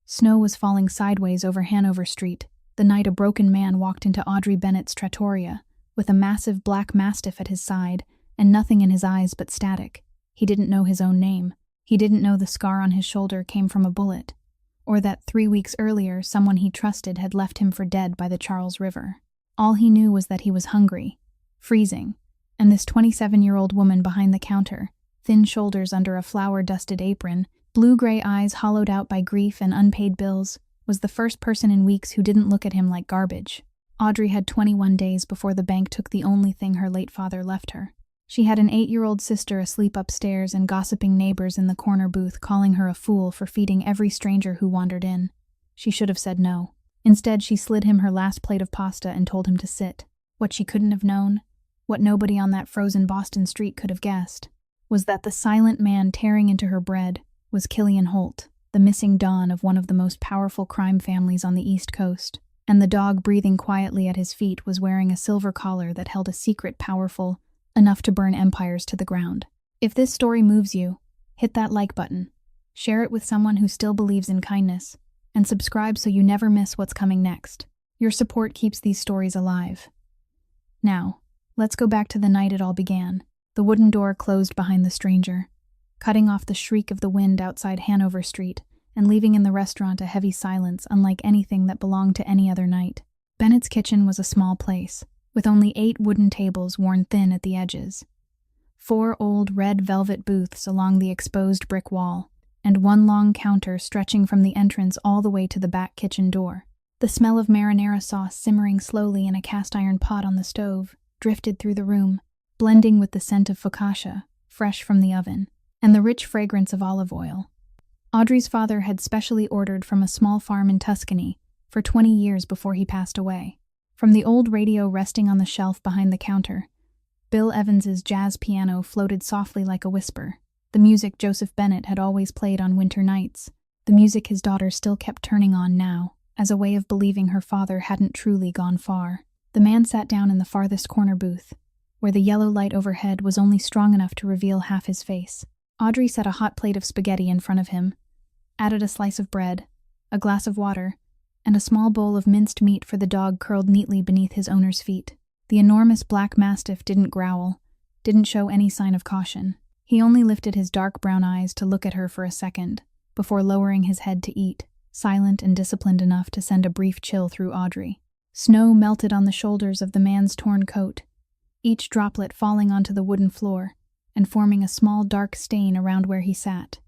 Snow was falling sideways over Hanover Street, the night a broken man walked into Audrey Bennett's trattoria, with a massive black mastiff at his side and nothing in his eyes but static. He didn't know his own name. He didn't know the scar on his shoulder came from a bullet, or that 3 weeks earlier someone he trusted had left him for dead by the Charles River. All he knew was that he was hungry, freezing, and this 27-year-old woman behind the counter, thin shoulders under a flour-dusted apron, blue-gray eyes hollowed out by grief and unpaid bills, was the first person in weeks who didn't look at him like garbage. Audrey had 21 days before the bank took the only thing her late father left her. She had an 8-year-old sister asleep upstairs and gossiping neighbors in the corner booth calling her a fool for feeding every stranger who wandered in. She should have said no. Instead, she slid him her last plate of pasta and told him to sit. What she couldn't have known, what nobody on that frozen Boston street could have guessed, was that the silent man tearing into her bread was Killian Holt, the missing Don of one of the most powerful crime families on the East Coast, and the dog breathing quietly at his feet was wearing a silver collar that held a secret powerful enough to burn empires to the ground. If this story moves you, hit that like button, share it with someone who still believes in kindness, and subscribe so you never miss what's coming next. Your support keeps these stories alive. Now, let's go back to the night it all began. The wooden door closed behind the stranger, cutting off the shriek of the wind outside Hanover Street and leaving in the restaurant a heavy silence unlike anything that belonged to any other night. Bennett's kitchen was a small place, with only 8 wooden tables worn thin at the edges, 4 old red velvet booths along the exposed brick wall, and 1 long counter stretching from the entrance all the way to the back kitchen door. The smell of marinara sauce simmering slowly in a cast-iron pot on the stove drifted through the room, blending with the scent of focaccia, fresh from the oven, and the rich fragrance of olive oil. Audrey's father had specially ordered from a small farm in Tuscany for 20 years before he passed away. From the old radio resting on the shelf behind the counter, Bill Evans's jazz piano floated softly like a whisper, the music Joseph Bennett had always played on winter nights, the music his daughter still kept turning on now, as a way of believing her father hadn't truly gone far. The man sat down in the farthest corner booth, where the yellow light overhead was only strong enough to reveal half his face. Audrey set a hot plate of spaghetti in front of him, added a slice of bread, a glass of water, and a small bowl of minced meat for the dog curled neatly beneath his owner's feet. The enormous black mastiff didn't growl, didn't show any sign of caution. He only lifted his dark brown eyes to look at her for a second, before lowering his head to eat, silent and disciplined enough to send a brief chill through Audrey. Snow melted on the shoulders of the man's torn coat, each droplet falling onto the wooden floor and forming a small dark stain around where he sat.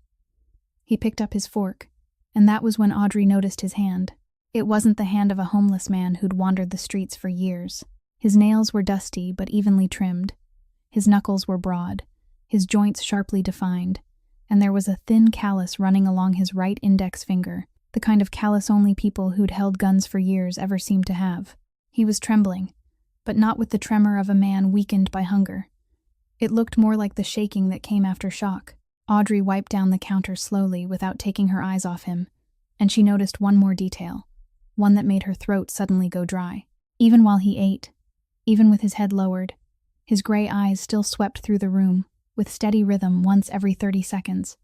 He picked up his fork, and that was when Audrey noticed his hand. It wasn't the hand of a homeless man who'd wandered the streets for years. His nails were dusty but evenly trimmed. His knuckles were broad, his joints sharply defined, and there was a thin callus running along his right index finger, the kind of callus only people who'd held guns for years ever seemed to have. He was trembling, but not with the tremor of a man weakened by hunger. It looked more like the shaking that came after shock. Audrey wiped down the counter slowly without taking her eyes off him, and she noticed one more detail, one that made her throat suddenly go dry. Even while he ate, even with his head lowered, his gray eyes still swept through the room, with steady rhythm once every 30 seconds,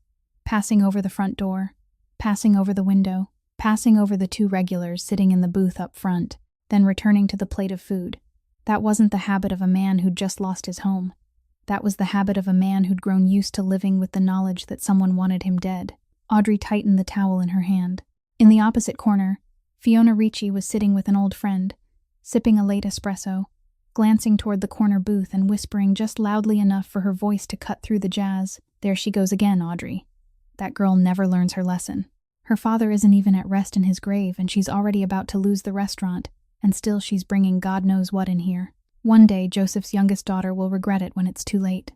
passing over the front door, passing over the window, passing over the 2 regulars sitting in the booth up front, then returning to the plate of food. That wasn't the habit of a man who'd just lost his home. That was the habit of a man who'd grown used to living with the knowledge that someone wanted him dead. Audrey tightened the towel in her hand. In the opposite corner, Fiona Ricci was sitting with an old friend, sipping a late espresso, glancing toward the corner booth and whispering just loudly enough for her voice to cut through the jazz. "There she goes again, Audrey. That girl never learns her lesson. Her father isn't even at rest in his grave and she's already about to lose the restaurant, and still she's bringing God knows what in here. One day, Joseph's youngest daughter will regret it when it's too late."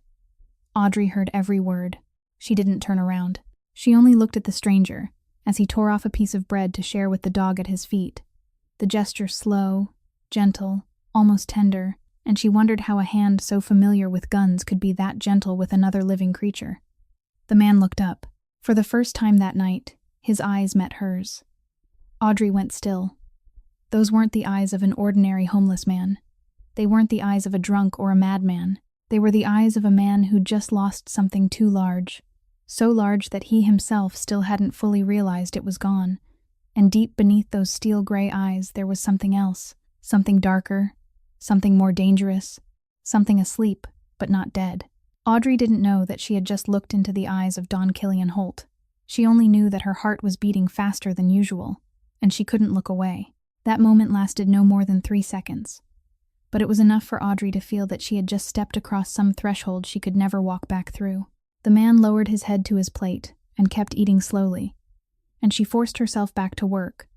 Audrey heard every word. She didn't turn around. She only looked at the stranger, as he tore off a piece of bread to share with the dog at his feet. The gesture slow, gentle, almost tender, and she wondered how a hand so familiar with guns could be that gentle with another living creature. The man looked up. For the first time that night, his eyes met hers. Audrey went still. Those weren't the eyes of an ordinary homeless man. They weren't the eyes of a drunk or a madman. They were the eyes of a man who'd just lost something too large, so large that he himself still hadn't fully realized it was gone, And deep beneath those steel-gray eyes there was something else, something darker, something more dangerous, something asleep, but not dead. Audrey didn't know that she had just looked into the eyes of Don Killian Holt. She only knew that her heart was beating faster than usual, and she couldn't look away. That moment lasted no more than 3 seconds. But it was enough for Audrey to feel that she had just stepped across some threshold she could never walk back through. The man lowered his head to his plate and kept eating slowly, and she forced herself back to work,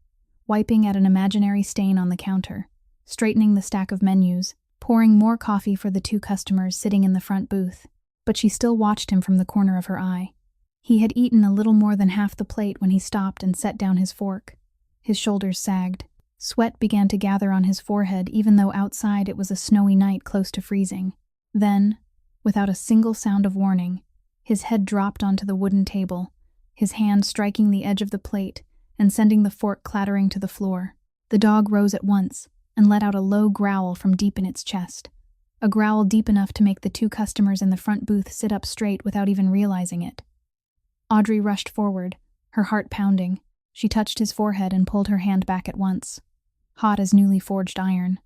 wiping at an imaginary stain on the counter, straightening the stack of menus, pouring more coffee for the 2 customers sitting in the front booth. But she still watched him from the corner of her eye. He had eaten a little more than half the plate when he stopped and set down his fork. His shoulders sagged. Sweat began to gather on his forehead even though outside it was a snowy night close to freezing. Then, without a single sound of warning, his head dropped onto the wooden table, his hand striking the edge of the plate and sending the fork clattering to the floor. The dog rose at once and let out a low growl from deep in its chest, a growl deep enough to make the 2 customers in the front booth sit up straight without even realizing it. Audrey rushed forward, her heart pounding. She touched his forehead and pulled her hand back at once, hot as newly forged iron.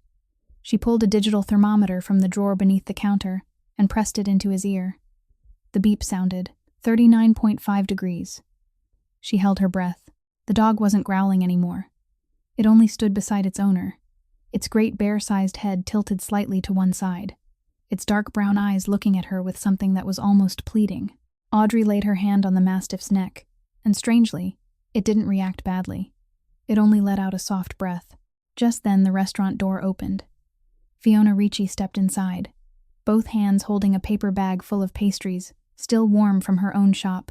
She pulled a digital thermometer from the drawer beneath the counter and pressed it into his ear. The beep sounded, 39.5 degrees. She held her breath. The dog wasn't growling anymore. It only stood beside its owner, its great bear-sized head tilted slightly to one side, its dark brown eyes looking at her with something that was almost pleading. Audrey laid her hand on the mastiff's neck, and strangely, it didn't react badly. It only let out a soft breath. Just then the restaurant door opened. Fiona Ricci stepped inside, both hands holding a paper bag full of pastries, still warm from her own shop.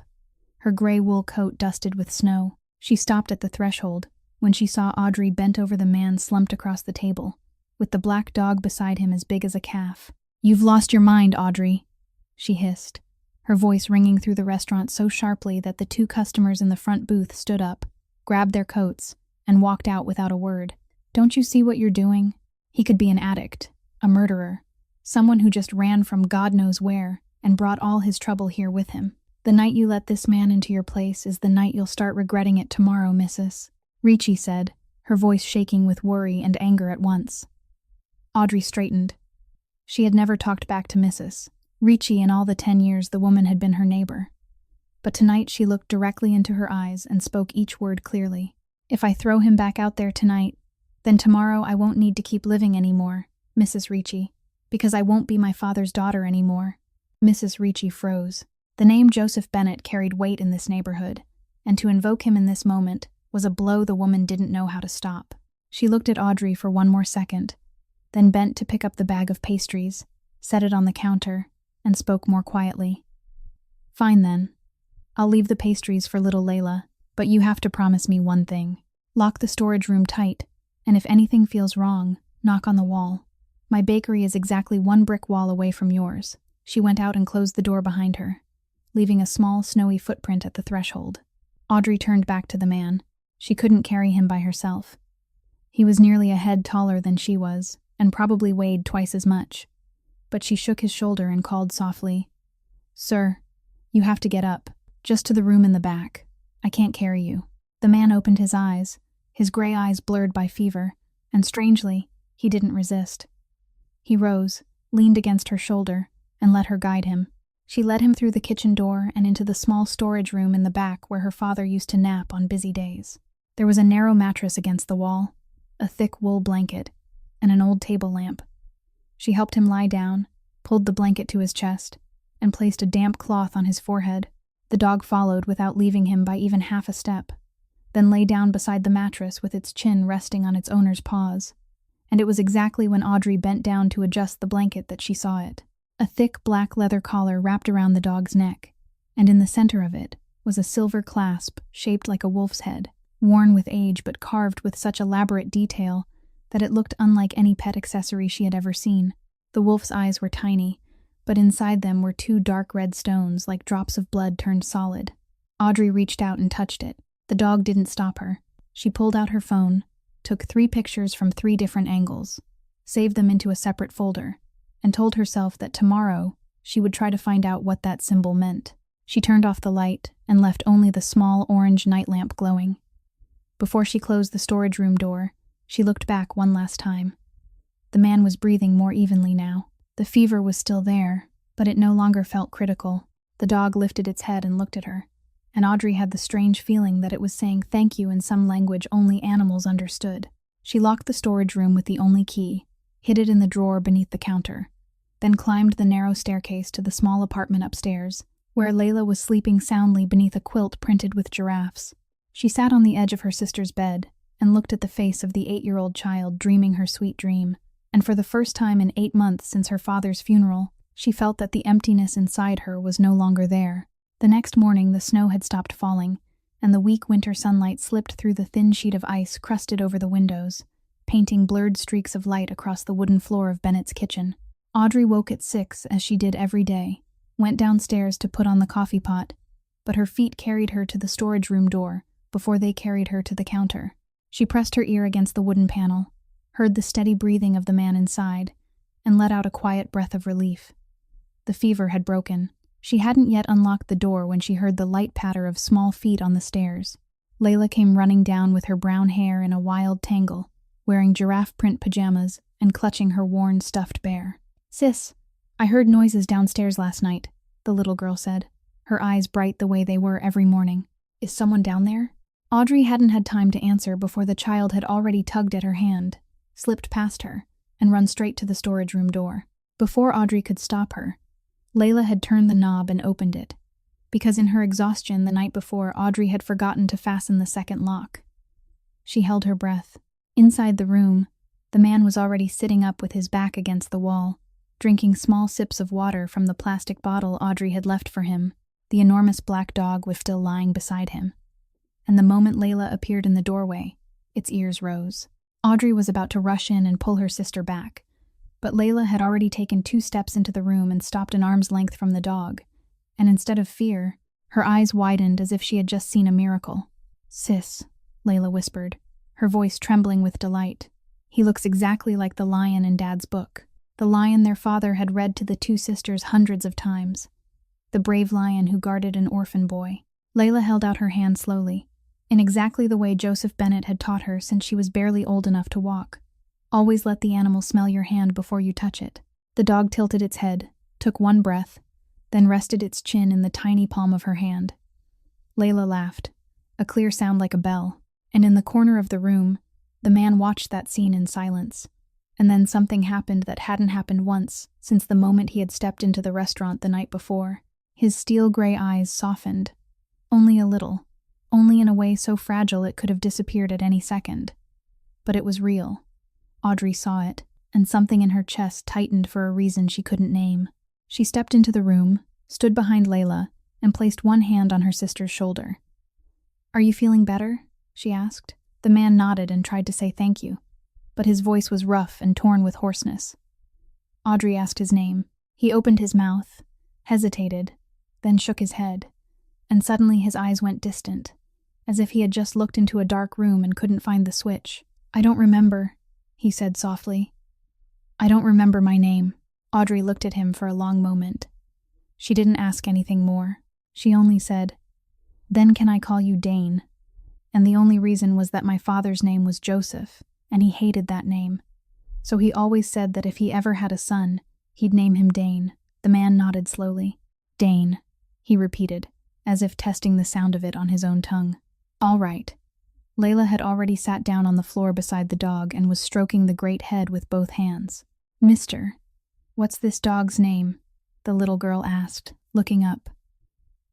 Her gray wool coat dusted with snow. She stopped at the threshold when she saw Audrey bent over the man slumped across the table, with the black dog beside him as big as a calf. "You've lost your mind, Audrey," she hissed, her voice ringing through the restaurant so sharply that the 2 customers in the front booth stood up, grabbed their coats, and walked out without a word. "Don't you see what you're doing? He could be an addict, a murderer, someone who just ran from God knows where and brought all his trouble here with him. The night you let this man into your place is the night you'll start regretting it tomorrow, Mrs. Ricci said, her voice shaking with worry and anger at once. Audrey straightened. She had never talked back to Mrs. Ricci in all the 10 years the woman had been her neighbor. But tonight she looked directly into her eyes and spoke each word clearly. "If I throw him back out there tonight, then tomorrow I won't need to keep living anymore, Mrs. Ricci, because I won't be my father's daughter anymore." Mrs. Ricci froze. The name Joseph Bennett carried weight in this neighborhood, and to invoke him in this moment was a blow the woman didn't know how to stop. She looked at Audrey for one more second, then bent to pick up the bag of pastries, set it on the counter, and spoke more quietly. "Fine then. I'll leave the pastries for little Layla, but you have to promise me one thing. Lock the storage room tight, and if anything feels wrong, knock on the wall. My bakery is exactly 1 brick wall away from yours." She went out and closed the door behind her, leaving a small, snowy footprint at the threshold. Audrey turned back to the man. She couldn't carry him by herself. He was nearly a head taller than she was, and probably weighed twice as much. But she shook his shoulder and called softly, "Sir, you have to get up, just to the room in the back. I can't carry you." The man opened his eyes, his gray eyes blurred by fever, and strangely, he didn't resist. He rose, leaned against her shoulder, and let her guide him. She led him through the kitchen door and into the small storage room in the back where her father used to nap on busy days. There was a narrow mattress against the wall, a thick wool blanket, and an old table lamp. She helped him lie down, pulled the blanket to his chest, and placed a damp cloth on his forehead. The dog followed without leaving him by even half a step, then lay down beside the mattress with its chin resting on its owner's paws. And it was exactly when Audrey bent down to adjust the blanket that she saw it. A thick black leather collar wrapped around the dog's neck, and in the center of it was a silver clasp shaped like a wolf's head, worn with age but carved with such elaborate detail that it looked unlike any pet accessory she had ever seen. The wolf's eyes were tiny, but inside them were 2 dark red stones like drops of blood turned solid. Audrey reached out and touched it. The dog didn't stop her. She pulled out her phone, took 3 pictures from 3 different angles, saved them into a separate folder, and told herself that tomorrow she would try to find out what that symbol meant. She turned off the light and left only the small orange night lamp glowing. Before she closed the storage room door, she looked back one last time. The man was breathing more evenly now. The fever was still there, but it no longer felt critical. The dog lifted its head and looked at her, and Audrey had the strange feeling that it was saying thank you in some language only animals understood. She locked the storage room with the only key, hid it in the drawer beneath the counter, then climbed the narrow staircase to the small apartment upstairs, where Layla was sleeping soundly beneath a quilt printed with giraffes. She sat on the edge of her sister's bed and looked at the face of the 8-year-old child dreaming her sweet dream, and for the first time in 8 months since her father's funeral, she felt that the emptiness inside her was no longer there. The next morning the snow had stopped falling, and the weak winter sunlight slipped through the thin sheet of ice crusted over the windows, painting blurred streaks of light across the wooden floor of Bennett's kitchen. Audrey woke at 6 as she did every day, went downstairs to put on the coffee pot, but her feet carried her to the storage room door before they carried her to the counter. She pressed her ear against the wooden panel, heard the steady breathing of the man inside, and let out a quiet breath of relief. The fever had broken. She hadn't yet unlocked the door when she heard the light patter of small feet on the stairs. Layla came running down with her brown hair in a wild tangle, wearing giraffe print pajamas and clutching her worn stuffed bear. "Sis, I heard noises downstairs last night," the little girl said, her eyes bright the way they were every morning. "Is someone down there?" Audrey hadn't had time to answer before the child had already tugged at her hand, slipped past her, and run straight to the storage room door. Before Audrey could stop her, Layla had turned the knob and opened it, because in her exhaustion the night before Audrey had forgotten to fasten the second lock. She held her breath. Inside the room, the man was already sitting up with his back against the wall, drinking small sips of water from the plastic bottle Audrey had left for him. The enormous black dog was still lying beside him. And the moment Layla appeared in the doorway, its ears rose. Audrey was about to rush in and pull her sister back, but Layla had already taken 2 steps into the room and stopped an arm's length from the dog, and instead of fear, her eyes widened as if she had just seen a miracle. "Sis," Layla whispered, her voice trembling with delight. "He looks exactly like the lion in Dad's book, the lion their father had read to the 2 sisters hundreds of times, the brave lion who guarded an orphan boy." Layla held out her hand slowly, in exactly the way Joseph Bennett had taught her since she was barely old enough to walk. Always let the animal smell your hand before you touch it. The dog tilted its head, took 1 breath, then rested its chin in the tiny palm of her hand. Layla laughed, a clear sound like a bell, and in the corner of the room, the man watched that scene in silence. And then something happened that hadn't happened once since the moment he had stepped into the restaurant the night before. His steel-gray eyes softened, only a little, only in a way so fragile it could have disappeared at any second. But it was real. Audrey saw it, and something in her chest tightened for a reason she couldn't name. She stepped into the room, stood behind Layla, and placed 1 hand on her sister's shoulder. "Are you feeling better?" she asked. The man nodded and tried to say thank you, but his voice was rough and torn with hoarseness. Audrey asked his name. He opened his mouth, hesitated, then shook his head, and suddenly his eyes went distant, as if he had just looked into a dark room and couldn't find the switch. "I don't remember," he said softly. "I don't remember my name." Audrey looked at him for a long moment. She didn't ask anything more. She only said, "Then can I call you Dane?" And the only reason was that my father's name was Joseph, and he hated that name. So he always said that if he ever had a son, he'd name him Dane. The man nodded slowly. "Dane," he repeated, as if testing the sound of it on his own tongue. "All right." Layla had already sat down on the floor beside the dog and was stroking the great head with both hands. "Mister, what's this dog's name?" the little girl asked, looking up.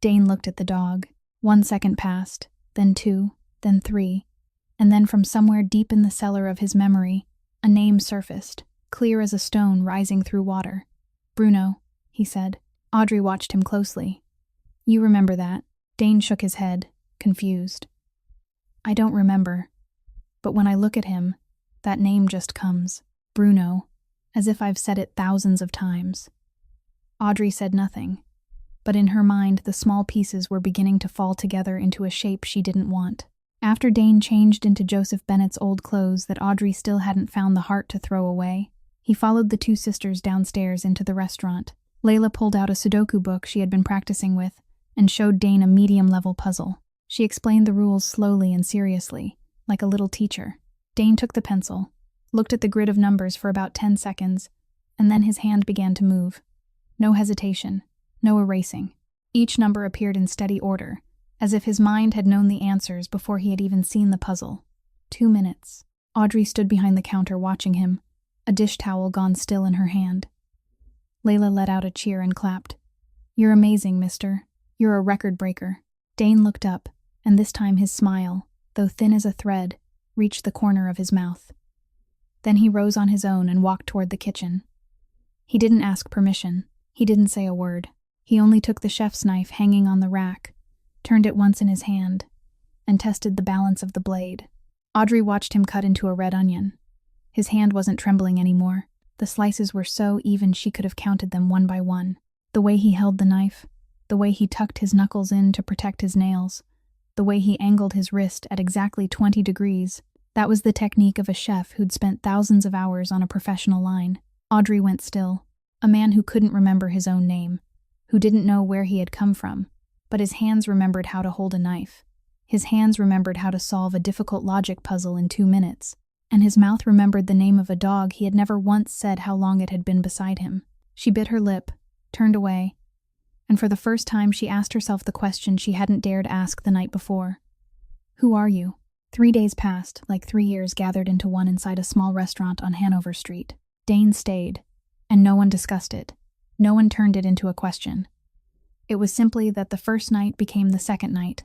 Dane looked at the dog. 1 second passed, then 2, then 3, and then from somewhere deep in the cellar of his memory, a name surfaced, clear as a stone rising through water. "Bruno," he said. Audrey watched him closely. "You remember that?" Dane shook his head, confused. "I don't remember, but when I look at him, that name just comes. Bruno, as if I've said it thousands of times." Audrey said nothing, but in her mind the small pieces were beginning to fall together into a shape she didn't want. After Dane changed into Joseph Bennett's old clothes that Audrey still hadn't found the heart to throw away, he followed the 2 sisters downstairs into the restaurant. Layla pulled out a Sudoku book she had been practicing with and showed Dane a medium-level puzzle. She explained the rules slowly and seriously, like a little teacher. Dane took the pencil, looked at the grid of numbers for about 10 seconds, and then his hand began to move. No hesitation, no erasing. Each number appeared in steady order, as if his mind had known the answers before he had even seen the puzzle. 2 minutes. Audrey stood behind the counter watching him, a dish towel gone still in her hand. Layla let out a cheer and clapped. "You're amazing, mister. You're a record breaker." Dane looked up, and this time his smile, though thin as a thread, reached the corner of his mouth. Then he rose on his own and walked toward the kitchen. He didn't ask permission. He didn't say a word. He only took the chef's knife hanging on the rack, turned it once in his hand, and tested the balance of the blade. Audrey watched him cut into a red onion. His hand wasn't trembling anymore. The slices were so even she could have counted them one by one. The way he held the knife, the way he tucked his knuckles in to protect his nails, the way he angled his wrist at exactly 20 degrees, that was the technique of a chef who'd spent thousands of hours on a professional line. Audrey went still. A man who couldn't remember his own name, who didn't know where he had come from, but his hands remembered how to hold a knife. His hands remembered how to solve a difficult logic puzzle in 2 minutes, and his mouth remembered the name of a dog he had never once said how long it had been beside him. She bit her lip, turned away, and for the first time she asked herself the question she hadn't dared ask the night before. Who are you? 3 days passed, like 3 years gathered into one inside a small restaurant on Hanover Street. Dane stayed, and no one discussed it. No one turned it into a question. It was simply that the first night became the second night,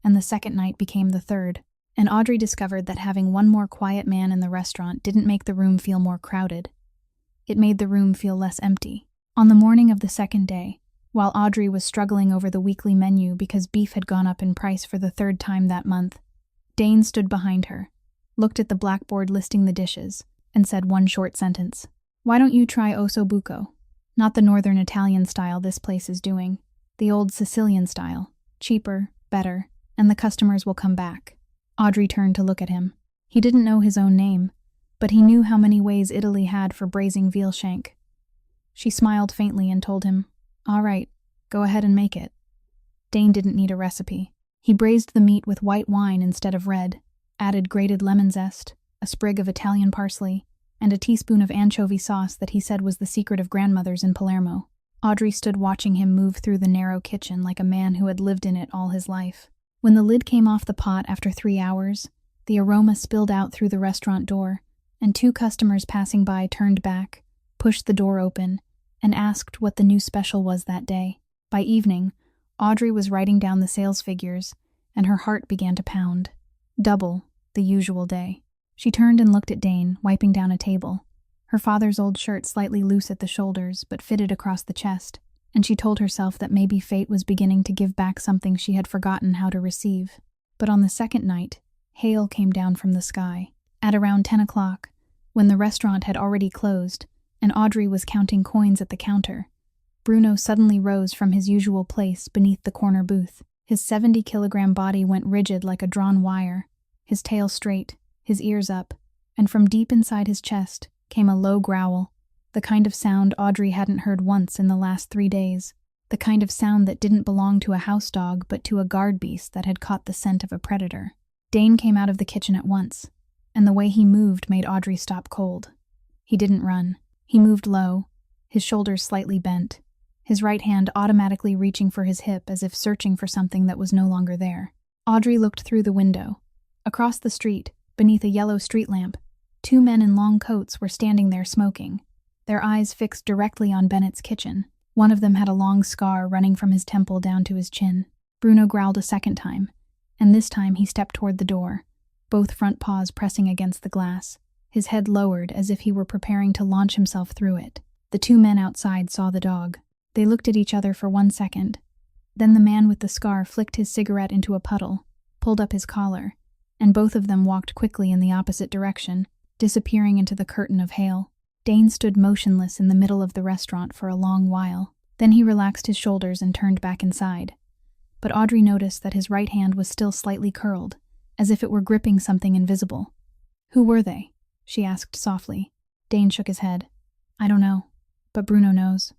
and the second night became the third, and Audrey discovered that having one more quiet man in the restaurant didn't make the room feel more crowded. It made the room feel less empty. On the morning of the second day, while Audrey was struggling over the weekly menu because beef had gone up in price for the 3rd time that month, Dane stood behind her, looked at the blackboard listing the dishes, and said one short sentence. "Why don't you try osso buco? Not the northern Italian style this place is doing. The old Sicilian style. Cheaper, better, and the customers will come back." Audrey turned to look at him. He didn't know his own name, but he knew how many ways Italy had for braising veal shank. She smiled faintly and told him, "All right, go ahead and make it." Dane didn't need a recipe. He braised the meat with white wine instead of red, added grated lemon zest, a sprig of Italian parsley, and a teaspoon of anchovy sauce that he said was the secret of grandmothers in Palermo. Audrey stood watching him move through the narrow kitchen like a man who had lived in it all his life. When the lid came off the pot after 3 hours, the aroma spilled out through the restaurant door, and 2 customers passing by turned back, pushed the door open, and asked what the new special was that day. By evening, Audrey was writing down the sales figures, and her heart began to pound. Double the usual day. She turned and looked at Dane, wiping down a table. Her father's old shirt slightly loose at the shoulders, but fitted across the chest, and she told herself that maybe fate was beginning to give back something she had forgotten how to receive. But on the second night, hail came down from the sky. At around 10 o'clock, when the restaurant had already closed, and Audrey was counting coins at the counter, Bruno suddenly rose from his usual place beneath the corner booth. His 70-kilogram body went rigid like a drawn wire, his tail straight, his ears up, and from deep inside his chest came a low growl, the kind of sound Audrey hadn't heard once in the last 3 days, the kind of sound that didn't belong to a house dog but to a guard beast that had caught the scent of a predator. Dane came out of the kitchen at once, and the way he moved made Audrey stop cold. He didn't run. He moved low, his shoulders slightly bent, his right hand automatically reaching for his hip as if searching for something that was no longer there. Audrey looked through the window. Across the street, beneath a yellow street lamp, 2 men in long coats were standing there smoking, their eyes fixed directly on Bennett's kitchen. One of them had a long scar running from his temple down to his chin. Bruno growled a second time, and this time he stepped toward the door, both front paws pressing against the glass, his head lowered as if he were preparing to launch himself through it. The 2 men outside saw the dog. They looked at each other for 1 second. Then the man with the scar flicked his cigarette into a puddle, pulled up his collar, and both of them walked quickly in the opposite direction, disappearing into the curtain of hail. Dane stood motionless in the middle of the restaurant for a long while. Then he relaxed his shoulders and turned back inside. But Audrey noticed that his right hand was still slightly curled, as if it were gripping something invisible. "Who were they?" she asked softly. Dane shook his head. "I don't know, but Bruno knows."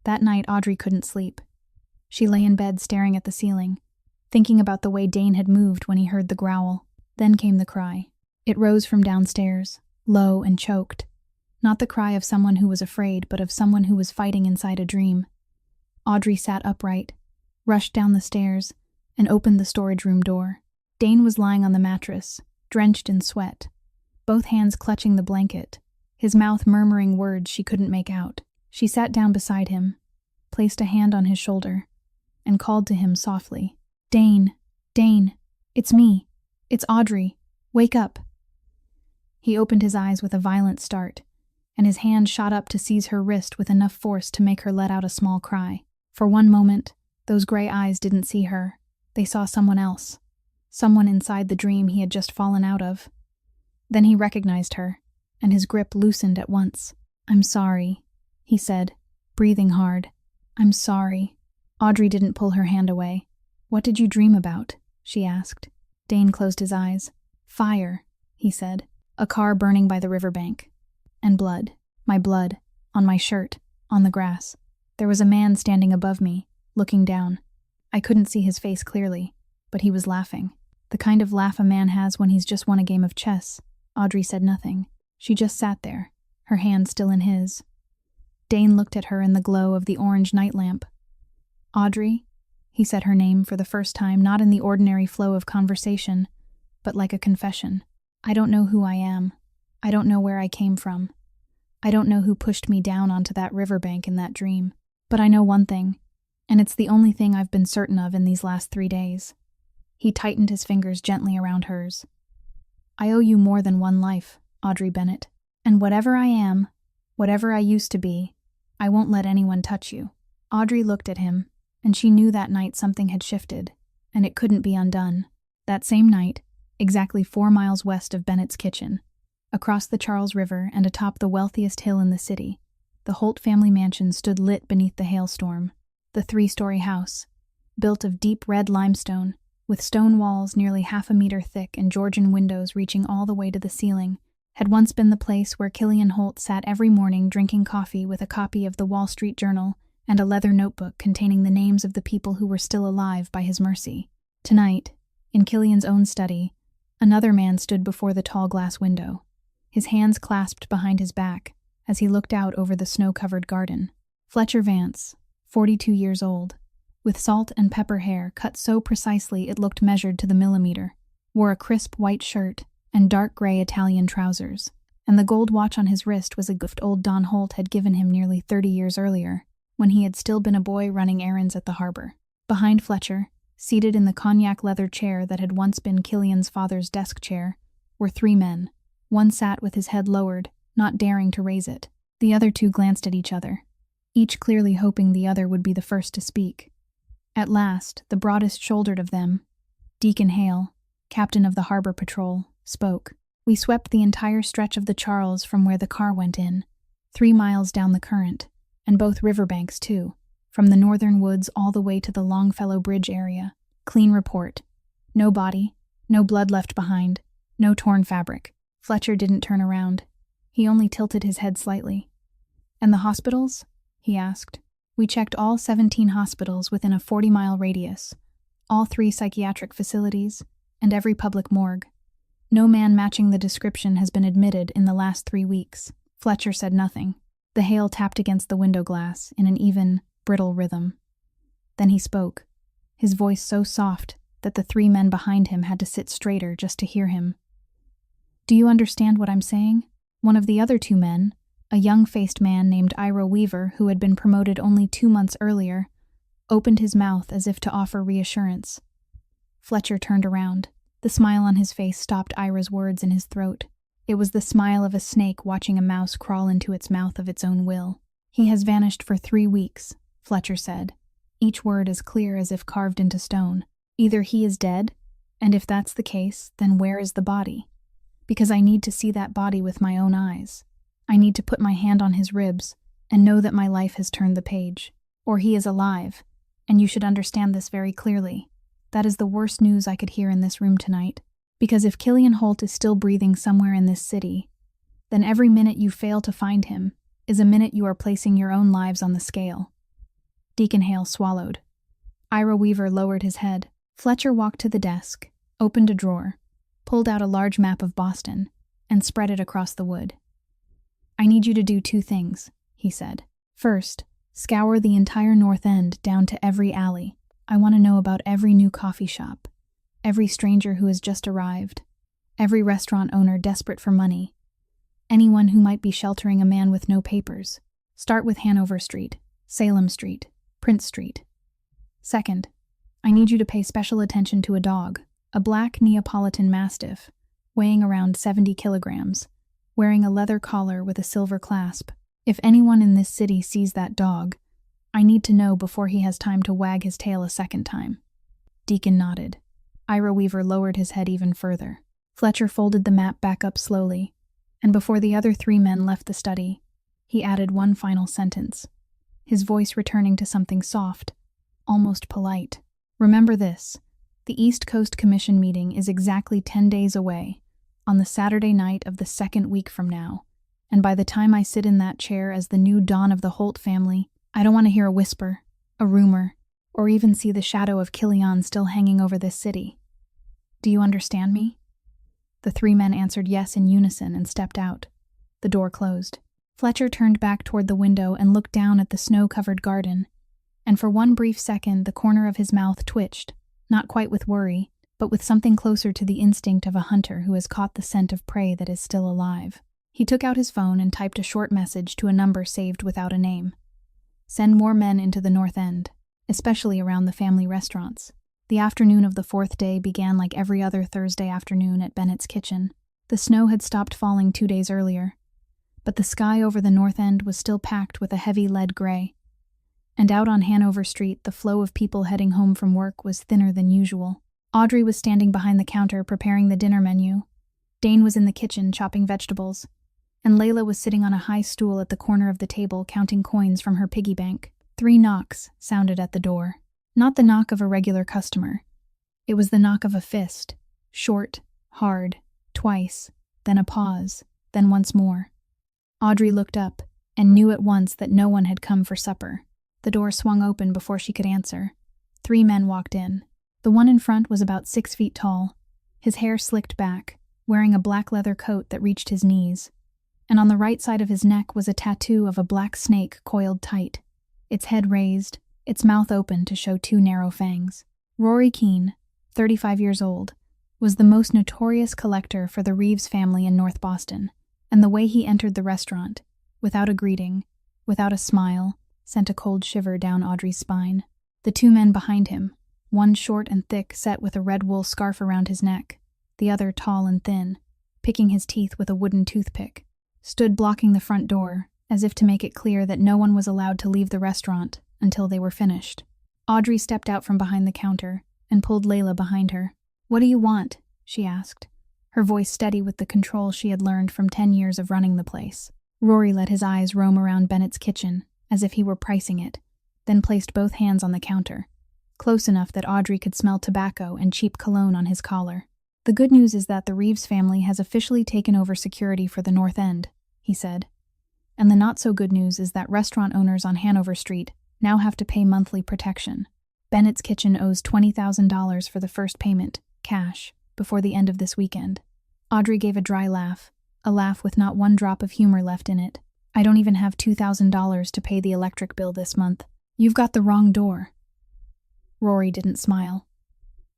That night Audrey couldn't sleep. She lay in bed staring at the ceiling, thinking about the way Dane had moved when he heard the growl. Then came the cry. It rose from downstairs, low and choked. Not the cry of someone who was afraid, but of someone who was fighting inside a dream. Audrey sat upright, rushed down the stairs, and opened the storage room door. Dane was lying on the mattress, drenched in sweat, both hands clutching the blanket, his mouth murmuring words she couldn't make out. She sat down beside him, placed a hand on his shoulder, and called to him softly. Dane, it's me. It's Audrey. Wake up. He opened his eyes with a violent start, and his hand shot up to seize her wrist with enough force to make her let out a small cry. For one moment, those gray eyes didn't see her. They saw someone else. Someone inside the dream he had just fallen out of. Then he recognized her, and his grip loosened at once. I'm sorry, he said, breathing hard. I'm sorry. Audrey didn't pull her hand away. What did you dream about? She asked. Dane closed his eyes. Fire, he said. A car burning by the riverbank. And blood. My blood. On my shirt. On the grass. There was a man standing above me, looking down. I couldn't see his face clearly, but he was laughing. The kind of laugh a man has when he's just won a game of chess. Audrey said nothing. She just sat there, her hand still in his. Dane looked at her in the glow of the orange night lamp. Audrey, he said her name for the first time, not in the ordinary flow of conversation, but like a confession. I don't know who I am. I don't know where I came from. I don't know who pushed me down onto that riverbank in that dream. But I know one thing, and it's the only thing I've been certain of in these last 3 days. He tightened his fingers gently around hers. I owe you more than one life, Audrey Bennett. And whatever I am, whatever I used to be, I won't let anyone touch you. Audrey looked at him, and she knew that night something had shifted, and it couldn't be undone. That same night, exactly 4 miles west of Bennett's kitchen, across the Charles River and atop the wealthiest hill in the city, the Holt family mansion stood lit beneath the hailstorm. The 3-story house, built of deep red limestone, with stone walls nearly 1/2 meter thick and Georgian windows reaching all the way to the ceiling, had once been the place where Killian Holt sat every morning drinking coffee with a copy of the Wall Street Journal and a leather notebook containing the names of the people who were still alive by his mercy. Tonight, in Killian's own study, another man stood before the tall glass window, his hands clasped behind his back, as he looked out over the snow-covered garden. Fletcher Vance, 42 years old, with salt and pepper hair cut so precisely it looked measured to the millimeter, wore a crisp white shirt and dark gray Italian trousers, and the gold watch on his wrist was a gift old Don Holt had given him nearly 30 years earlier, when he had still been a boy running errands at the harbor. Behind Fletcher, seated in the cognac leather chair that had once been Killian's father's desk chair, were 3 men. One sat with his head lowered, not daring to raise it. The other 2 glanced at each other, each clearly hoping the other would be the first to speak. At last, the broadest-shouldered of them, Deacon Hale, captain of the harbor patrol, spoke. We swept the entire stretch of the Charles from where the car went in, 3 miles down the current, and both riverbanks too, from the northern woods all the way to the Longfellow Bridge area. Clean report. No body, no blood left behind, no torn fabric. Fletcher didn't turn around. He only tilted his head slightly. And the hospitals? He asked. We checked all 17 hospitals within a 40-mile radius, all 3 psychiatric facilities, and every public morgue. No man matching the description has been admitted in the last 3 weeks. Fletcher said nothing. The hail tapped against the window glass in an even, brittle rhythm. Then he spoke, his voice so soft that the 3 men behind him had to sit straighter just to hear him. Do you understand what I'm saying? One of the other 2 men, a young-faced man named Ira Weaver who had been promoted only 2 months earlier, opened his mouth as if to offer reassurance. Fletcher turned around. The smile on his face stopped Ira's words in his throat. It was the smile of a snake watching a mouse crawl into its mouth of its own will. He has vanished for 3 weeks, Fletcher said, each word as clear as if carved into stone. Either he is dead, and if that's the case, then where is the body? Because I need to see that body with my own eyes. I need to put my hand on his ribs and know that my life has turned the page. Or he is alive, and you should understand this very clearly. That is the worst news I could hear in this room tonight. Because if Killian Holt is still breathing somewhere in this city, then every minute you fail to find him is a minute you are placing your own lives on the scale. Deacon Hale swallowed. Ira Weaver lowered his head. Fletcher walked to the desk, opened a drawer, pulled out a large map of Boston, and spread it across the wood. "I need you to do 2 things," he said. "First, scour the entire North End down to every alley. I want to know about every new coffee shop, every stranger who has just arrived, every restaurant owner desperate for money, anyone who might be sheltering a man with no papers. Start with Hanover Street, Salem Street, Prince Street. Second, I need you to pay special attention to a dog, a black Neapolitan Mastiff, weighing around 70 kilograms, wearing a leather collar with a silver clasp. If anyone in this city sees that dog, I need to know before he has time to wag his tail a second time." Deacon nodded. Ira Weaver lowered his head even further. Fletcher folded the map back up slowly, and before the other 3 men left the study, he added one final sentence, his voice returning to something soft, almost polite. "Remember this, the East Coast Commission meeting is exactly 10 days away, on the Saturday night of the 2nd week from now, and by the time I sit in that chair as the new Dawn of the Holt family, I don't want to hear a whisper, a rumor, or even see the shadow of Killian still hanging over this city. Do you understand me?" The 3 men answered yes in unison and stepped out. The door closed. Fletcher turned back toward the window and looked down at the snow-covered garden, and for one brief second the corner of his mouth twitched, not quite with worry, but with something closer to the instinct of a hunter who has caught the scent of prey that is still alive. He took out his phone and typed a short message to a number saved without a name. "Send more men into the North End, especially around the family restaurants." The afternoon of the 4th day began like every other Thursday afternoon at Bennett's Kitchen. The snow had stopped falling 2 days earlier, but the sky over the North End was still packed with a heavy lead gray. And out on Hanover Street, the flow of people heading home from work was thinner than usual. Audrey was standing behind the counter preparing the dinner menu. Dane was in the kitchen chopping vegetables, and Layla was sitting on a high stool at the corner of the table counting coins from her piggy bank. 3 knocks sounded at the door. Not the knock of a regular customer. It was the knock of a fist, short, hard, twice, then a pause, then once more. Audrey looked up and knew at once that no one had come for supper. The door swung open before she could answer. 3 men walked in. The one in front was about 6 feet tall, his hair slicked back, wearing a black leather coat that reached his knees, and on the right side of his neck was a tattoo of a black snake coiled tight, its head raised, its mouth open to show 2 narrow fangs. Rory Keene, 35 years old, was the most notorious collector for the Reeves family in North Boston, and the way he entered the restaurant, without a greeting, without a smile, sent a cold shiver down Audrey's spine. The 2 men behind him, one short and thick set with a red wool scarf around his neck, the other tall and thin, picking his teeth with a wooden toothpick, stood blocking the front door, as if to make it clear that no one was allowed to leave the restaurant until they were finished. Audrey stepped out from behind the counter and pulled Layla behind her. "What do you want?" she asked, her voice steady with the control she had learned from 10 years of running the place. Rory let his eyes roam around Bennett's Kitchen, as if he were pricing it, then placed both hands on the counter, close enough that Audrey could smell tobacco and cheap cologne on his collar. "The good news is that the Reeves family has officially taken over security for the North End," he said. "And the not-so-good news is that restaurant owners on Hanover Street now have to pay monthly protection. Bennett's Kitchen owes $20,000 for the first payment, cash, before the end of this weekend." Audrey gave a dry laugh, a laugh with not one drop of humor left in it. "I don't even have $2,000 to pay the electric bill this month." "You've got the wrong door." Rory didn't smile.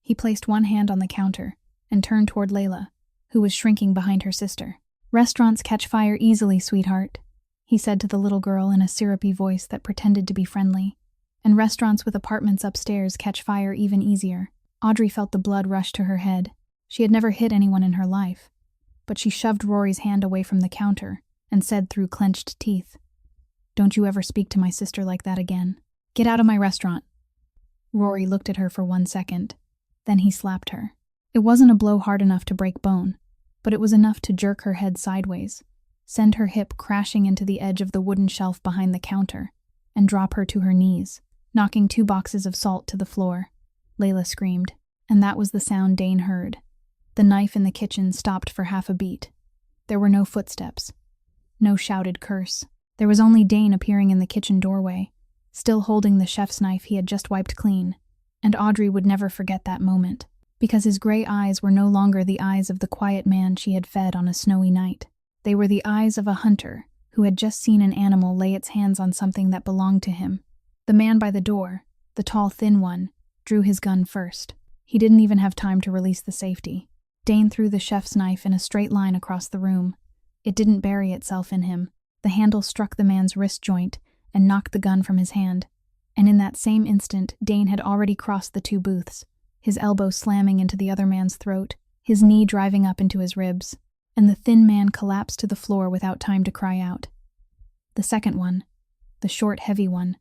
He placed one hand on the counter and turned toward Layla, who was shrinking behind her sister. "Restaurants catch fire easily, sweetheart," he said to the little girl in a syrupy voice that pretended to be friendly. "And restaurants with apartments upstairs catch fire even easier." Audrey felt the blood rush to her head. She had never hit anyone in her life, but she shoved Rory's hand away from the counter and said through clenched teeth, "Don't you ever speak to my sister like that again. Get out of my restaurant." Rory looked at her for 1 second. Then he slapped her. It wasn't a blow hard enough to break bone, but it was enough to jerk her head sideways, send her hip crashing into the edge of the wooden shelf behind the counter, and drop her to her knees, knocking 2 boxes of salt to the floor. Layla screamed, and that was the sound Dane heard. The knife in the kitchen stopped for half a beat. There were no footsteps, no shouted curse. There was only Dane appearing in the kitchen doorway, still holding the chef's knife he had just wiped clean, and Audrey would never forget that moment. because his gray eyes were no longer the eyes of the quiet man she had fed on a snowy night. They were the eyes of a hunter who had just seen an animal lay its hands on something that belonged to him. The man by the door, the tall, thin one, drew his gun first. He didn't even have time to release the safety. Dane threw the chef's knife in a straight line across the room. It didn't bury itself in him. The handle struck the man's wrist joint and knocked the gun from his hand. And in that same instant, Dane had already crossed the two booths, his elbow slamming into the other man's throat, his knee driving up into his ribs, and the thin man collapsed to the floor without time to cry out. The second one, the short, heavy one,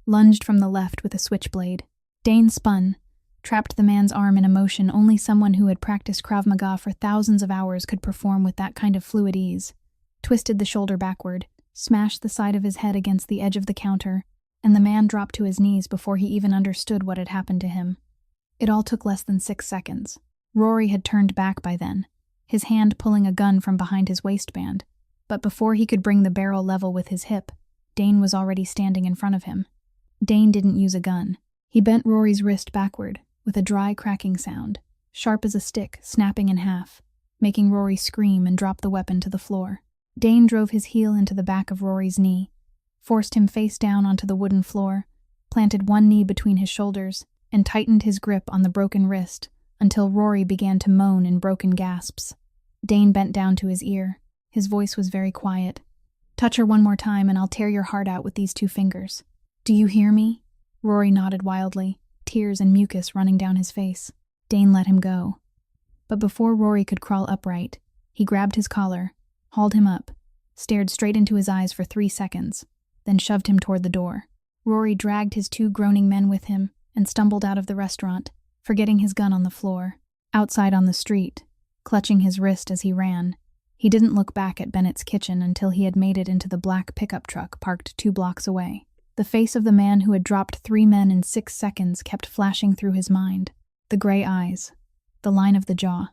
lunged from the left with a switchblade. Dane spun, trapped the man's arm in a motion only someone who had practiced Krav Maga for thousands of hours could perform with that kind of fluid ease, twisted the shoulder backward, smashed the side of his head against the edge of the counter, and the man dropped to his knees before he even understood what had happened to him. It all took less than 6 seconds. Rory had turned back by then, his hand pulling a gun from behind his waistband, but before he could bring the barrel level with his hip, Dane was already standing in front of him. Dane didn't use a gun. He bent Rory's wrist backward, with a dry cracking sound, sharp as a stick, snapping in half, making Rory scream and drop the weapon to the floor. Dane drove his heel into the back of Rory's knee, forced him face down onto the wooden floor, planted one knee between his shoulders, and tightened his grip on the broken wrist until Rory began to moan in broken gasps. Dane bent down to his ear. His voice was very quiet. "Touch her one more time and I'll tear your heart out with these 2 fingers. Do you hear me?" Rory nodded wildly, tears and mucus running down his face. Dane let him go. But before Rory could crawl upright, he grabbed his collar, hauled him up, stared straight into his eyes for 3 seconds, then shoved him toward the door. Rory dragged his 2 groaning men with him and stumbled out of the restaurant, forgetting his gun on the floor. Outside on the street, clutching his wrist as he ran, he didn't look back at Bennett's kitchen until he had made it into the black pickup truck parked 2 blocks away. The face of the man who had dropped 3 men in 6 seconds kept flashing through his mind. The gray eyes, the line of the jaw,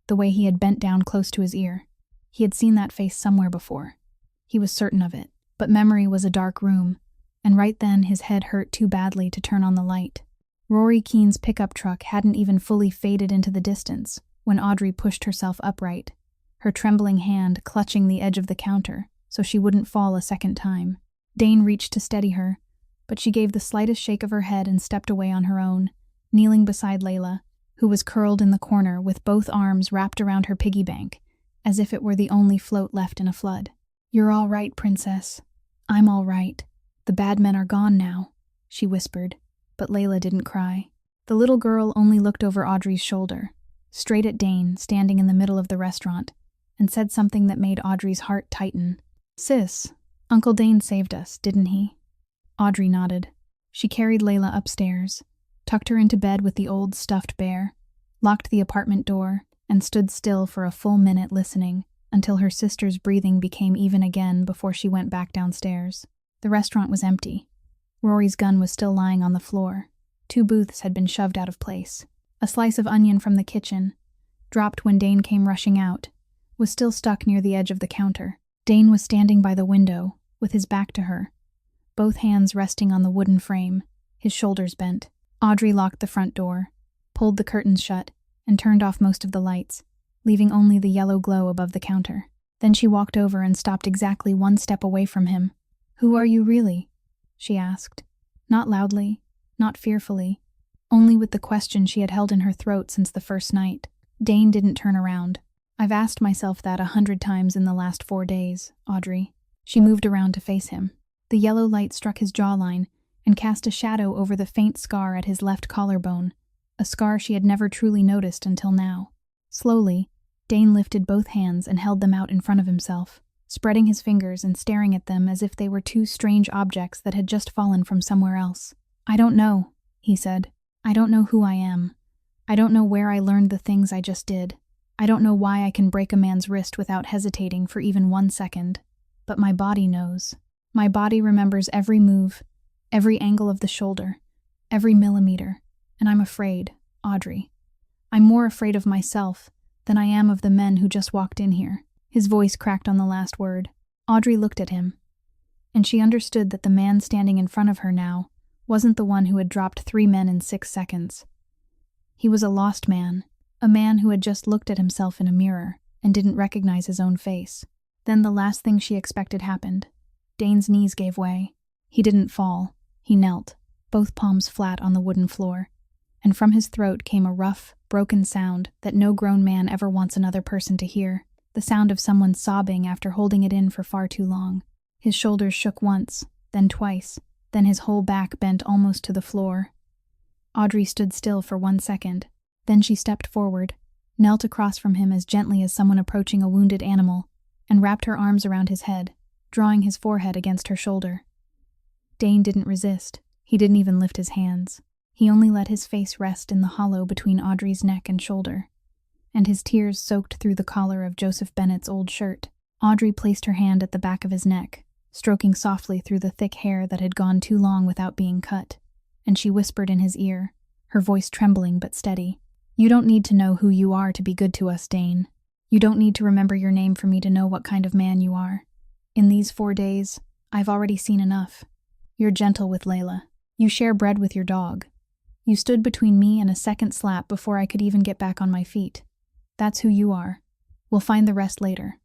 the way he had bent down close to his ear. He had seen that face somewhere before. He was certain of it, but memory was a dark room, and right then his head hurt too badly to turn on the light. Rory Keane's pickup truck hadn't even fully faded into the distance when Audrey pushed herself upright, her trembling hand clutching the edge of the counter so she wouldn't fall a second time. Dane reached to steady her, but she gave the slightest shake of her head and stepped away on her own, kneeling beside Layla, who was curled in the corner with both arms wrapped around her piggy bank, as if it were the only float left in a flood. "You're all right, Princess. I'm all right. The bad men are gone now," she whispered, but Layla didn't cry. The little girl only looked over Audrey's shoulder, straight at Dane standing in the middle of the restaurant, and said something that made Audrey's heart tighten. "Sis, Uncle Dane saved us, didn't he?" Audrey nodded. She carried Layla upstairs, tucked her into bed with the old stuffed bear, locked the apartment door, and stood still for a full minute listening until her sister's breathing became even again before she went back downstairs. The restaurant was empty. Rory's gun was still lying on the floor. 2 booths had been shoved out of place. A slice of onion from the kitchen, dropped when Dane came rushing out, was still stuck near the edge of the counter. Dane was standing by the window, with his back to her, both hands resting on the wooden frame, his shoulders bent. Audrey locked the front door, pulled the curtains shut, and turned off most of the lights, leaving only the yellow glow above the counter. Then she walked over and stopped exactly 1 step away from him. "Who are you really?" she asked. Not loudly, not fearfully, only with the question she had held in her throat since the first night. Dane didn't turn around. "I've asked myself that 100 times in the last 4 days, Audrey." She moved around to face him. The yellow light struck his jawline and cast a shadow over the faint scar at his left collarbone, a scar she had never truly noticed until now. Slowly, Dane lifted both hands and held them out in front of himself, spreading his fingers and staring at them as if they were 2 strange objects that had just fallen from somewhere else. "I don't know," he said. "I don't know who I am. I don't know where I learned the things I just did. I don't know why I can break a man's wrist without hesitating for even 1 second. But my body knows. My body remembers every move, every angle of the shoulder, every millimeter, and I'm afraid, Audrey. I'm more afraid of myself than I am of the men who just walked in here." His voice cracked on the last word. Audrey looked at him, and she understood that the man standing in front of her now wasn't the one who had dropped 3 men in 6 seconds. He was a lost man, a man who had just looked at himself in a mirror and didn't recognize his own face. Then the last thing she expected happened. Dane's knees gave way. He didn't fall. He knelt, both palms flat on the wooden floor. And from his throat came a rough, broken sound that no grown man ever wants another person to hear, the sound of someone sobbing after holding it in for far too long. His shoulders shook once, then twice, then his whole back bent almost to the floor. Audrey stood still for 1 second. Then she stepped forward, knelt across from him as gently as someone approaching a wounded animal, and wrapped her arms around his head, drawing his forehead against her shoulder. Dane didn't resist. He didn't even lift his hands. He only let his face rest in the hollow between Audrey's neck and shoulder, and his tears soaked through the collar of Joseph Bennett's old shirt. Audrey placed her hand at the back of his neck, stroking softly through the thick hair that had gone too long without being cut, and she whispered in his ear, her voice trembling but steady. "You don't need to know who you are to be good to us, Dane. You don't need to remember your name for me to know what kind of man you are. In these 4 days, I've already seen enough. You're gentle with Layla. You share bread with your dog. You stood between me and a second slap before I could even get back on my feet. That's who you are. We'll find the rest later."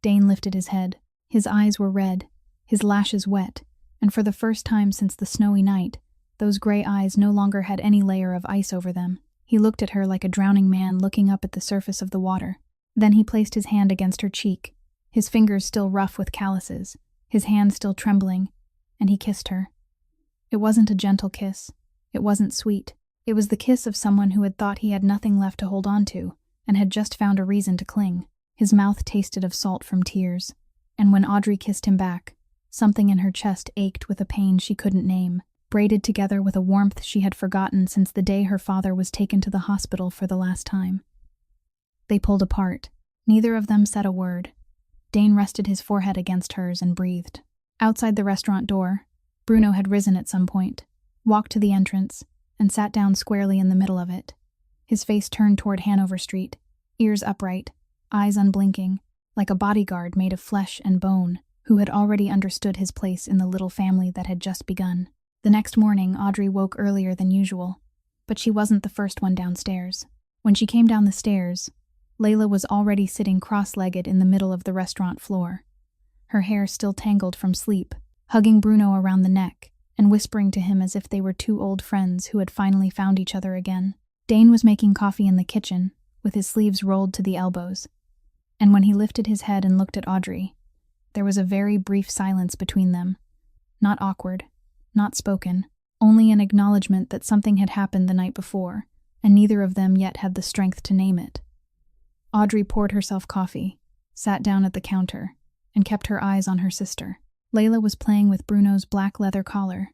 Dane lifted his head. His eyes were red, his lashes wet, and for the first time since the snowy night, those gray eyes no longer had any layer of ice over them. He looked at her like a drowning man looking up at the surface of the water. Then he placed his hand against her cheek, his fingers still rough with calluses, his hand still trembling, and he kissed her. It wasn't a gentle kiss. It wasn't sweet. It was the kiss of someone who had thought he had nothing left to hold on to, and had just found a reason to cling. His mouth tasted of salt from tears, and when Audrey kissed him back, something in her chest ached with a pain she couldn't name, braided together with a warmth she had forgotten since the day her father was taken to the hospital for the last time. They pulled apart. Neither of them said a word. Dane rested his forehead against hers and breathed. Outside the restaurant door, Bruno had risen at some point, walked to the entrance, and sat down squarely in the middle of it. His face turned toward Hanover Street, ears upright, eyes unblinking, like a bodyguard made of flesh and bone, who had already understood his place in the little family that had just begun. The next morning, Audrey woke earlier than usual, but she wasn't the first one downstairs. When she came down the stairs, Layla was already sitting cross-legged in the middle of the restaurant floor, her hair still tangled from sleep, hugging Bruno around the neck and whispering to him as if they were two old friends who had finally found each other again. Dane was making coffee in the kitchen, with his sleeves rolled to the elbows, and when he lifted his head and looked at Audrey, there was a very brief silence between them. Not awkward, not spoken, only an acknowledgement that something had happened the night before, and neither of them yet had the strength to name it. Audrey poured herself coffee, sat down at the counter, and kept her eyes on her sister. Layla was playing with Bruno's black leather collar,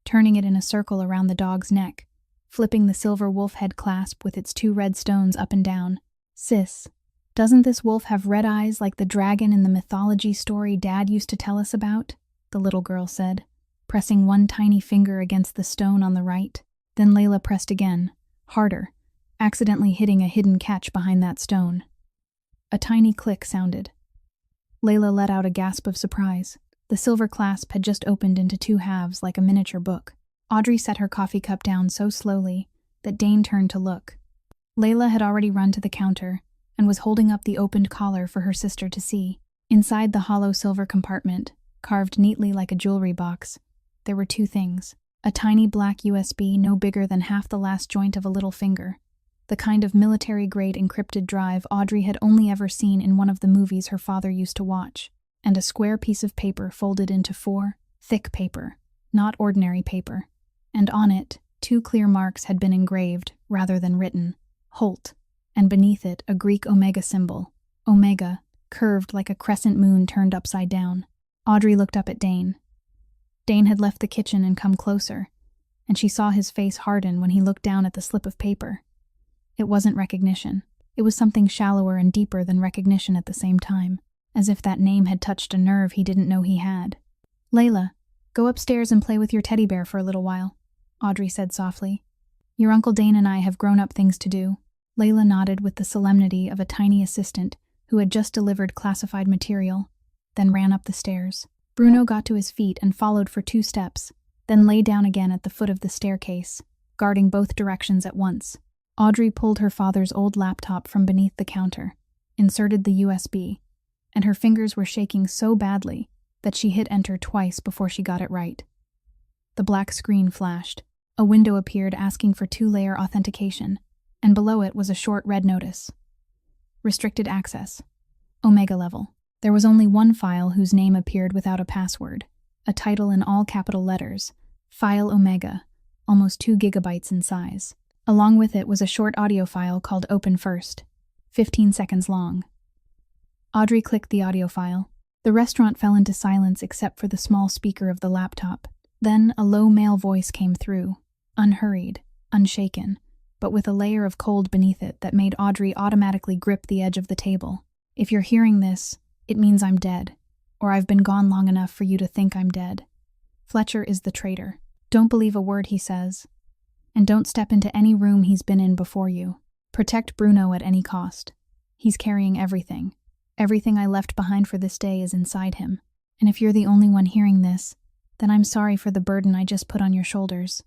turning it in a circle around the dog's neck, flipping the silver wolf head clasp with its 2 red stones up and down. "Sis, doesn't this wolf have red eyes like the dragon in the mythology story Dad used to tell us about?" the little girl said, pressing one tiny finger against the stone on the right. Then Layla pressed again, harder, accidentally hitting a hidden catch behind that stone. A tiny click sounded. Layla let out a gasp of surprise. The silver clasp had just opened into 2 halves like a miniature book. Audrey set her coffee cup down so slowly that Dane turned to look. Layla had already run to the counter and was holding up the opened collar for her sister to see. Inside the hollow silver compartment, carved neatly like a jewelry box, there were 2 things. A tiny black USB no bigger than half the last joint of a little finger, the kind of military-grade encrypted drive Audrey had only ever seen in one of the movies her father used to watch, and a square piece of paper folded into 4, thick paper, not ordinary paper, and on it 2 clear marks had been engraved, rather than written, Holt, and beneath it a Greek omega symbol, omega, curved like a crescent moon turned upside down. Audrey looked up at Dane. Dane had left the kitchen and come closer, and she saw his face harden when he looked down at the slip of paper. It wasn't recognition. It was something shallower and deeper than recognition at the same time, as if that name had touched a nerve he didn't know he had. "Layla, go upstairs and play with your teddy bear for a little while," Audrey said softly. "Your Uncle Dane and I have grown-up things to do." Layla nodded with the solemnity of a tiny assistant who had just delivered classified material, then ran up the stairs. Bruno got to his feet and followed for 2 steps, then lay down again at the foot of the staircase, guarding both directions at once. Audrey pulled her father's old laptop from beneath the counter, inserted the USB, and her fingers were shaking so badly that she hit enter twice before she got it right. The black screen flashed. A window appeared asking for 2-layer authentication, and below it was a short red notice. Restricted access. Omega level. There was only one file whose name appeared without a password, a title in all capital letters, File Omega, almost 2 gigabytes in size. Along with it was a short audio file called Open First, 15 seconds long. Audrey clicked the audio file. The restaurant fell into silence except for the small speaker of the laptop. Then a low male voice came through, unhurried, unshaken, but with a layer of cold beneath it that made Audrey automatically grip the edge of the table. If you're hearing this, it means I'm dead, or I've been gone long enough for you to think I'm dead. Fletcher is the traitor. Don't believe a word he says. And don't step into any room he's been in before you. Protect Bruno at any cost. He's carrying everything. Everything I left behind for this day is inside him. And if you're the only one hearing this, then I'm sorry for the burden I just put on your shoulders.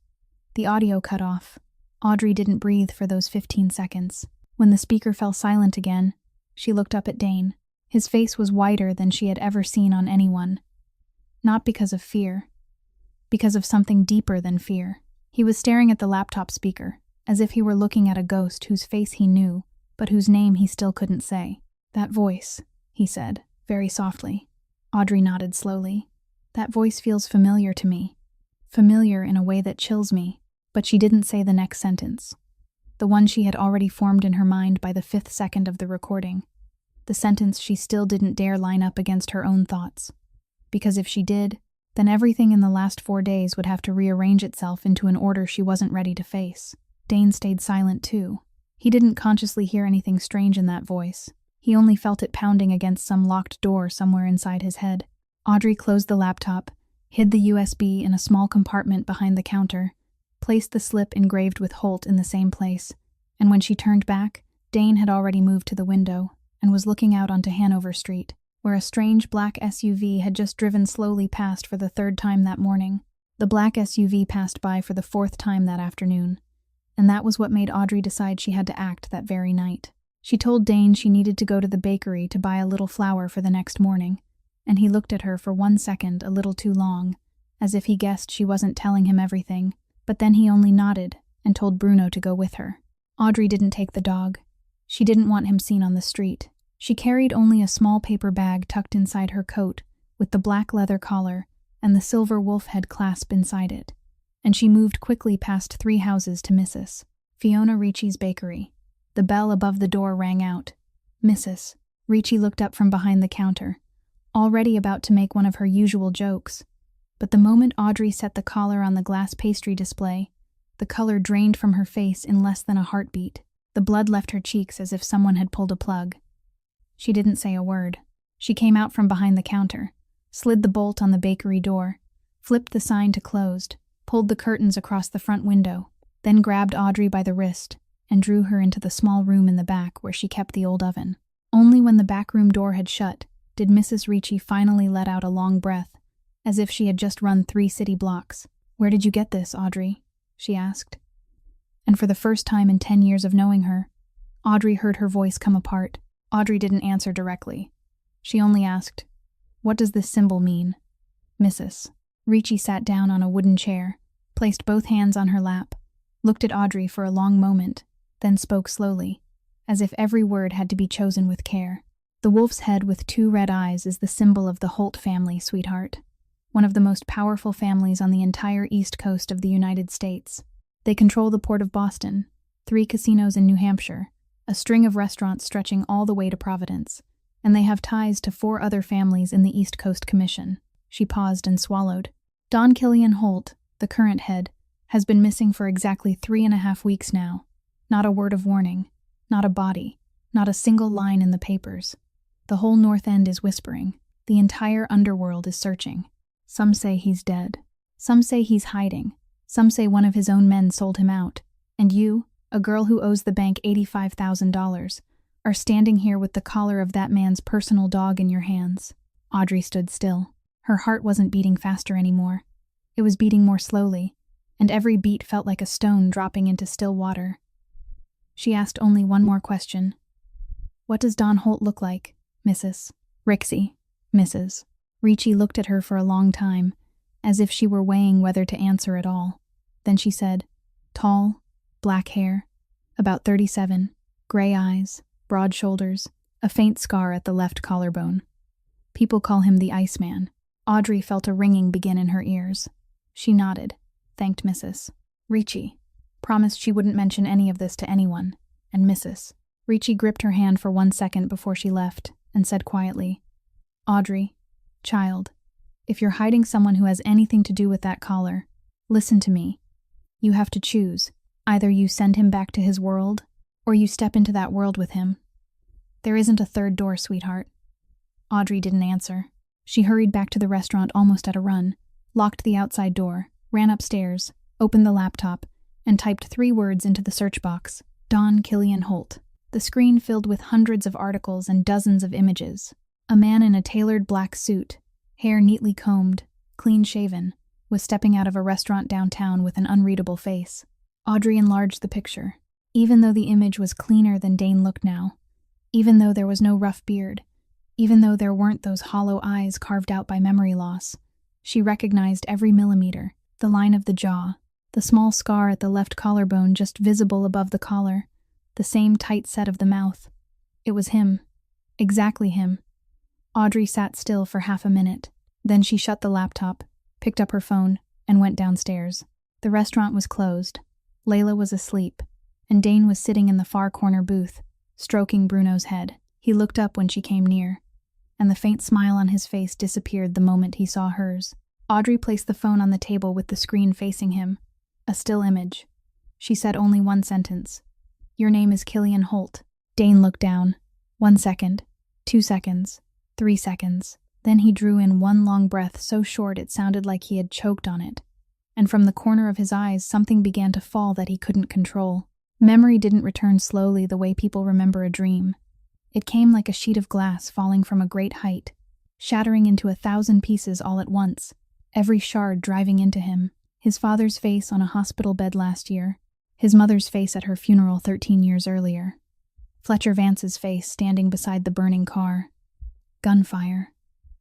The audio cut off. Audrey didn't breathe for those 15 seconds. When the speaker fell silent again, she looked up at Dane. His face was whiter than she had ever seen on anyone. Not because of fear. Because of something deeper than fear. He was staring at the laptop speaker, as if he were looking at a ghost whose face he knew, but whose name he still couldn't say. That voice, he said, very softly. Audrey nodded slowly. That voice feels familiar to me. Familiar in a way that chills me. But she didn't say the next sentence. The one she had already formed in her mind by the 5th second of the recording. The sentence she still didn't dare line up against her own thoughts. Because if she did, then everything in the last 4 days would have to rearrange itself into an order she wasn't ready to face. Dane stayed silent too. He didn't consciously hear anything strange in that voice. He only felt it pounding against some locked door somewhere inside his head. Audrey closed the laptop, hid the USB in a small compartment behind the counter, placed the slip engraved with Holt in the same place, and when she turned back, Dane had already moved to the window and was looking out onto Hanover Street, where a strange black SUV had just driven slowly past for the 3rd time that morning. The black SUV passed by for the 4th time that afternoon, and that was what made Audrey decide she had to act that very night. She told Dane she needed to go to the bakery to buy a little flour for the next morning, and he looked at her for 1 second a little too long, as if he guessed she wasn't telling him everything, but then he only nodded and told Bruno to go with her. Audrey didn't take the dog. She didn't want him seen on the street. She carried only a small paper bag tucked inside her coat, with the black leather collar and the silver wolf head clasp inside it, and she moved quickly past 3 houses to Mrs. Fiona Ricci's bakery. The bell above the door rang out. Mrs. Ricci looked up from behind the counter, already about to make one of her usual jokes. But the moment Audrey set the collar on the glass pastry display, the color drained from her face in less than a heartbeat. The blood left her cheeks as if someone had pulled a plug. She didn't say a word. She came out from behind the counter, slid the bolt on the bakery door, flipped the sign to closed, pulled the curtains across the front window, then grabbed Audrey by the wrist and drew her into the small room in the back where she kept the old oven. Only when the back room door had shut did Mrs. Ricci finally let out a long breath, as if she had just run 3 city blocks. "Where did you get this, Audrey?" she asked. And for the first time in 10 years of knowing her, Audrey heard her voice come apart. Audrey didn't answer directly. She only asked, "What does this symbol mean?" Mrs. Ricci sat down on a wooden chair, placed both hands on her lap, looked at Audrey for a long moment, then spoke slowly, as if every word had to be chosen with care. "The wolf's head with 2 red eyes is the symbol of the Holt family, sweetheart. One of the most powerful families on the entire east coast of the United States. They control the port of Boston, 3 casinos in New Hampshire, a string of restaurants stretching all the way to Providence, and they have ties to 4 other families in the East Coast Commission." She paused and swallowed. "Don Killian Holt, the current head, has been missing for exactly 3.5 weeks now. Not a word of warning, not a body, not a single line in the papers. The whole North End is whispering. The entire underworld is searching. Some say he's dead. Some say he's hiding. Some say one of his own men sold him out. And you, a girl who owes the bank $85,000, are standing here with the collar of that man's personal dog in your hands." Audrey stood still. Her heart wasn't beating faster anymore. It was beating more slowly, and every beat felt like a stone dropping into still water. She asked only one more question. What does Don Holt look like, Mrs. Rixie, Mrs. Ricci looked at her for a long time, as if she were weighing whether to answer at all. Then she said, tall, black hair, about 37, gray eyes, broad shoulders, a faint scar at the left collarbone. People call him the Iceman. Audrey felt a ringing begin in her ears. She nodded, thanked Mrs. Ricci, promised she wouldn't mention any of this to anyone, and Mrs. Ricci gripped her hand for 1 second before she left and said quietly, Audrey, child, if you're hiding someone who has anything to do with that collar, listen to me. You have to choose. Either you send him back to his world, or you step into that world with him. There isn't a third door, sweetheart. Audrey didn't answer. She hurried back to the restaurant almost at a run, locked the outside door, ran upstairs, opened the laptop, and typed 3 words into the search box, Don Killian Holt. The screen filled with hundreds of articles and dozens of images. A man in a tailored black suit, hair neatly combed, clean-shaven, was stepping out of a restaurant downtown with an unreadable face. Audrey enlarged the picture. Even though the image was cleaner than Dane looked now, even though there was no rough beard, even though there weren't those hollow eyes carved out by memory loss, she recognized every millimeter, the line of the jaw, the small scar at the left collarbone just visible above the collar, the same tight set of the mouth. It was him. Exactly him. Audrey sat still for half a minute. Then she shut the laptop, picked up her phone, and went downstairs. The restaurant was closed. Layla was asleep, and Dane was sitting in the far corner booth, stroking Bruno's head. He looked up when she came near, and the faint smile on his face disappeared the moment he saw hers. Audrey placed the phone on the table with the screen facing him. A still image. She said only one sentence. Your name is Killian Holt. Dane looked down. 1 second, 2 seconds, 3 seconds. Then he drew in one long breath so short it sounded like he had choked on it. And from the corner of his eyes something began to fall that he couldn't control. Memory didn't return slowly the way people remember a dream. It came like a sheet of glass falling from a great height, shattering into 1,000 pieces all at once, every shard driving into him. His father's face on a hospital bed last year, his mother's face at her funeral 13 years earlier, Fletcher Vance's face standing beside the burning car. Gunfire.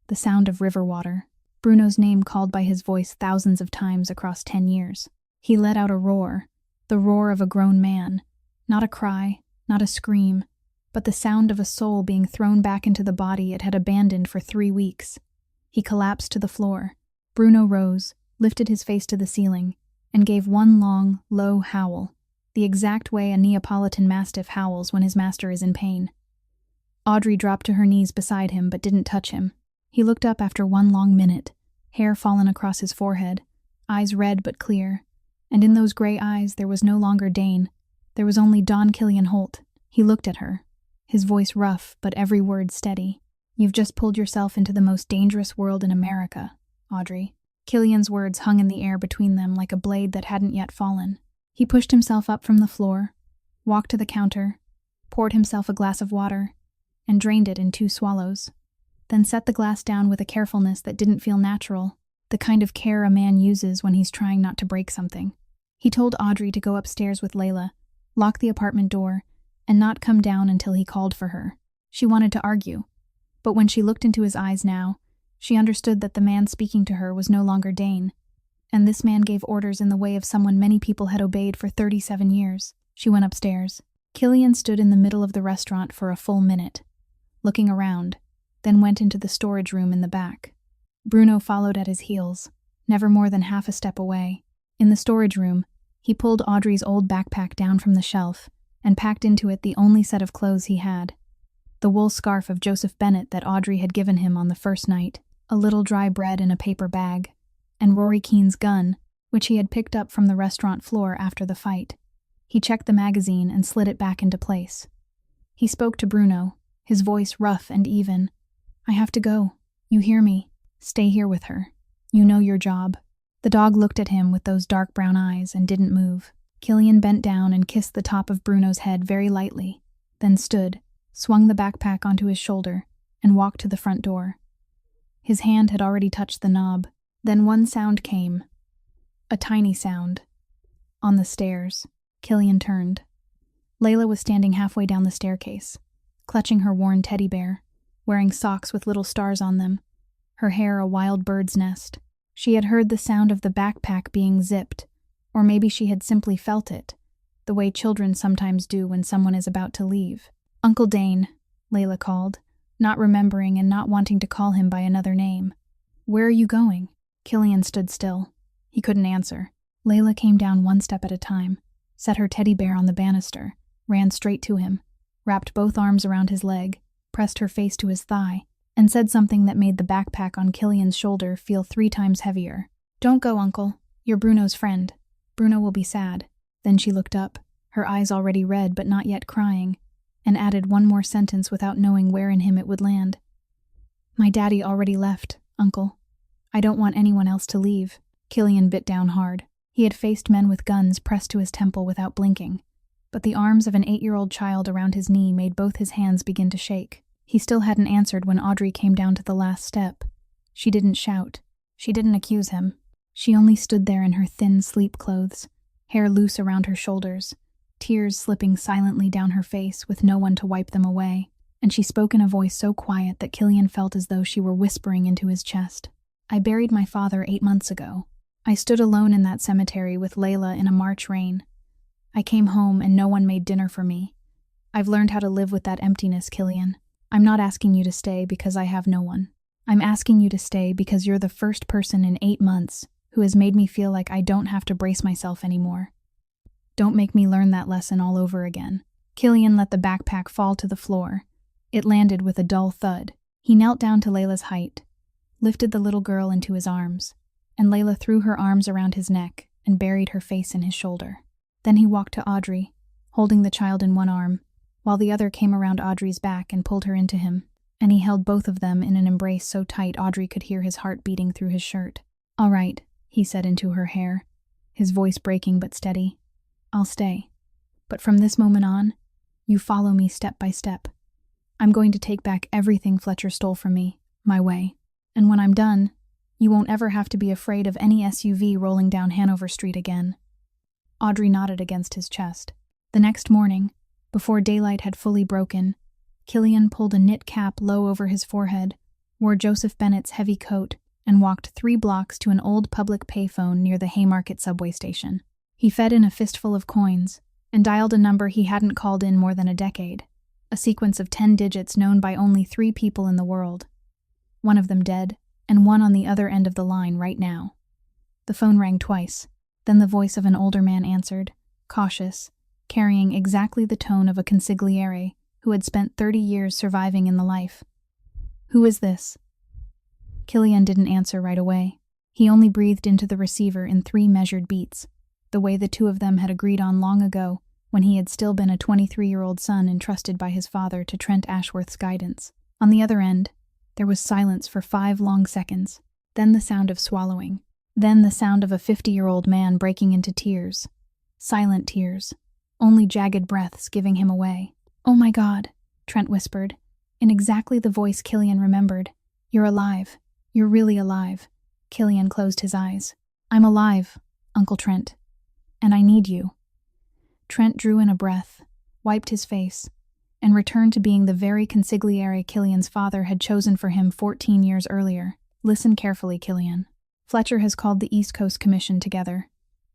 The sound of river water. Bruno's name called by his voice thousands of times across 10 years. He let out a roar, the roar of a grown man. Not a cry, not a scream, but the sound of a soul being thrown back into the body it had abandoned for 3 weeks. He collapsed to the floor. Bruno rose, lifted his face to the ceiling, and gave one long, low howl, the exact way a Neapolitan Mastiff howls when his master is in pain. Audrey dropped to her knees beside him but didn't touch him. He looked up after 1 long minute, hair fallen across his forehead, eyes red but clear, and in those gray eyes there was no longer Dane, there was only Don Killian Holt. He looked at her, his voice rough but every word steady. You've just pulled yourself into the most dangerous world in America, Audrey. Killian's words hung in the air between them like a blade that hadn't yet fallen. He pushed himself up from the floor, walked to the counter, poured himself a glass of water, and drained it in 2 swallows. Then set the glass down with a carefulness that didn't feel natural, the kind of care a man uses when he's trying not to break something. He told Audrey to go upstairs with Layla, lock the apartment door, and not come down until he called for her. She wanted to argue, but when she looked into his eyes now, she understood that the man speaking to her was no longer Dane, and this man gave orders in the way of someone many people had obeyed for 37 years. She went upstairs. Killian stood in the middle of the restaurant for a full minute, looking around, then went into the storage room in the back. Bruno followed at his heels, never more than half a step away. In the storage room, he pulled Audrey's old backpack down from the shelf and packed into it the only set of clothes he had, the wool scarf of Joseph Bennett that Audrey had given him on the first night, a little dry bread in a paper bag, and Rory Keane's gun, which he had picked up from the restaurant floor after the fight. He checked the magazine and slid it back into place. He spoke to Bruno, his voice rough and even. I have to go. You hear me? Stay here with her. You know your job. The dog looked at him with those dark brown eyes and didn't move. Killian bent down and kissed the top of Bruno's head very lightly, then stood, swung the backpack onto his shoulder, and walked to the front door. His hand had already touched the knob. Then one sound came. A tiny sound. On the stairs, Killian turned. Layla was standing halfway down the staircase, clutching her worn teddy bear, wearing socks with little stars on them, her hair a wild bird's nest. She had heard the sound of the backpack being zipped, or maybe she had simply felt it, the way children sometimes do when someone is about to leave. "Uncle Dane," Layla called, not remembering and not wanting to call him by another name. "Where are you going?" Killian stood still. He couldn't answer. Layla came down one step at a time, set her teddy bear on the banister, ran straight to him, wrapped both arms around his leg, pressed her face to his thigh, and said something that made the backpack on Killian's shoulder feel 3 times heavier. "Don't go, Uncle. You're Bruno's friend. Bruno will be sad." Then she looked up, her eyes already red but not yet crying, and added one more sentence without knowing where in him it would land. "My daddy already left, Uncle. I don't want anyone else to leave." Killian bit down hard. He had faced men with guns pressed to his temple without blinking, but the arms of an 8-year-old child around his knee made both his hands begin to shake. He still hadn't answered when Audrey came down to the last step. She didn't shout. She didn't accuse him. She only stood there in her thin sleep clothes, hair loose around her shoulders, tears slipping silently down her face with no one to wipe them away, and she spoke in a voice so quiet that Killian felt as though she were whispering into his chest. "I buried my father 8 months ago. I stood alone in that cemetery with Layla in a March rain. I came home and no one made dinner for me. I've learned how to live with that emptiness, Killian. I'm not asking you to stay because I have no one. I'm asking you to stay because you're the first person in 8 months who has made me feel like I don't have to brace myself anymore. Don't make me learn that lesson all over again." Killian let the backpack fall to the floor. It landed with a dull thud. He knelt down to Layla's height, lifted the little girl into his arms, and Layla threw her arms around his neck and buried her face in his shoulder. Then he walked to Audrey, holding the child in one arm, while the other came around Audrey's back and pulled her into him, and he held both of them in an embrace so tight Audrey could hear his heart beating through his shirt. "All right," he said into her hair, his voice breaking but steady. "I'll stay. But from this moment on, you follow me step by step. I'm going to take back everything Fletcher stole from me, my way. And when I'm done, you won't ever have to be afraid of any SUV rolling down Hanover Street again." Audrey nodded against his chest. The next morning, before daylight had fully broken, Killian pulled a knit cap low over his forehead, wore Joseph Bennett's heavy coat, and walked 3 blocks to an old public payphone near the Haymarket subway station. He fed in a fistful of coins and dialed a number he hadn't called in more than a decade, a sequence of 10 digits known by only 3 people in the world, one of them dead, and one on the other end of the line right now. The phone rang twice, then the voice of an older man answered, cautious, carrying exactly the tone of a consigliere who had spent 30 years surviving in the life. "Who is this?" Killian didn't answer right away. He only breathed into the receiver in 3 measured beats, the way the 2 of them had agreed on long ago when he had still been a 23-year-old son entrusted by his father to Trent Ashworth's guidance. On the other end, there was silence for 5 long seconds, then the sound of swallowing, then the sound of a 50-year-old man breaking into tears. Silent tears, only jagged breaths giving him away. "Oh my God," Trent whispered, in exactly the voice Killian remembered. "You're alive. You're really alive." Killian closed his eyes. "I'm alive, Uncle Trent. And I need you." Trent drew in a breath, wiped his face, and returned to being the very consigliere Killian's father had chosen for him 14 years earlier. "Listen carefully, Killian. Fletcher has called the East Coast Commission together.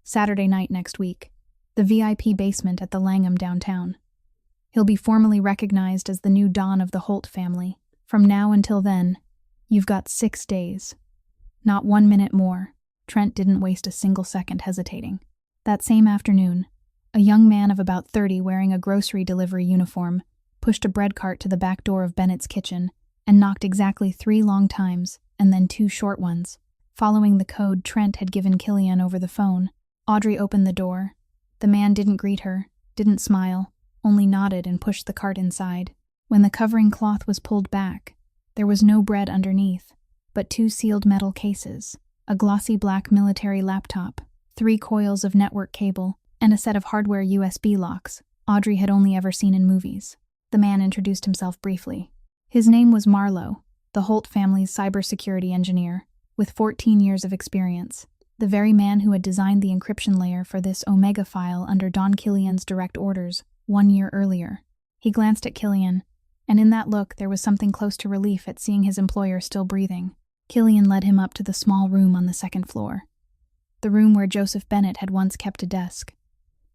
Saturday night next week. The VIP basement at the Langham downtown. He'll be formally recognized as the new Don of the Holt family. From now until then, you've got 6 days. Not 1 minute more." Trent didn't waste a single second hesitating. That same afternoon, a young man of about 30 wearing a grocery delivery uniform pushed a bread cart to the back door of Bennett's kitchen and knocked exactly 3 long times and then 2 short ones. Following the code Trent had given Killian over the phone, Audrey opened the door. The man didn't greet her, didn't smile, only nodded and pushed the cart inside. When the covering cloth was pulled back, there was no bread underneath, but 2 sealed metal cases, a glossy black military laptop, 3 coils of network cable, and a set of hardware USB locks Audrey had only ever seen in movies. The man introduced himself briefly. His name was Marlowe, the Holt family's cybersecurity engineer, with 14 years of experience, the very man who had designed the encryption layer for this Omega file under Don Killian's direct orders. 1 year earlier. He glanced at Killian, and in that look there was something close to relief at seeing his employer still breathing. Killian led him up to the small room on the second floor. The room where Joseph Bennett had once kept a desk.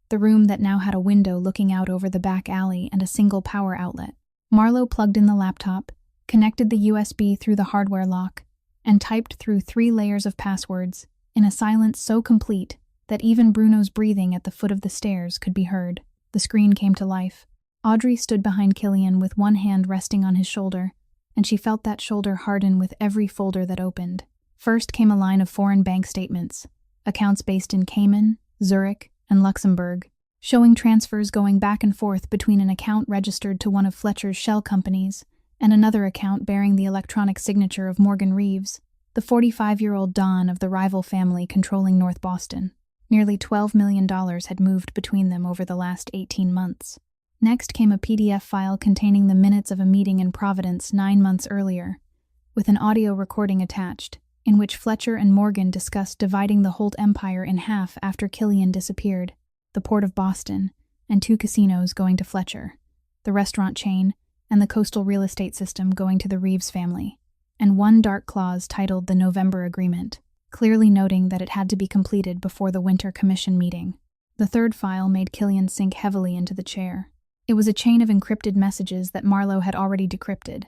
The room that now had a window looking out over the back alley and a single power outlet. Marlowe plugged in the laptop, connected the USB through the hardware lock, and typed through 3 layers of passwords in a silence so complete that even Bruno's breathing at the foot of the stairs could be heard. The screen came to life. Audrey stood behind Killian with one hand resting on his shoulder, and she felt that shoulder harden with every folder that opened. First came a line of foreign bank statements, accounts based in Cayman, Zurich, and Luxembourg, showing transfers going back and forth between an account registered to one of Fletcher's shell companies and another account bearing the electronic signature of Morgan Reeves, the 45-year-old Don of the rival family controlling North Boston. Nearly $12 million had moved between them over the last 18 months. Next came a PDF file containing the minutes of a meeting in Providence 9 months earlier, with an audio recording attached, in which Fletcher and Morgan discussed dividing the Holt empire in half after Killian disappeared, the Port of Boston, and 2 casinos going to Fletcher, the restaurant chain, and the coastal real estate system going to the Reeves family, and 1 dark clause titled the November Agreement, clearly noting that it had to be completed before the Winter Commission meeting. The third file made Killian sink heavily into the chair. It was a chain of encrypted messages that Marlowe had already decrypted.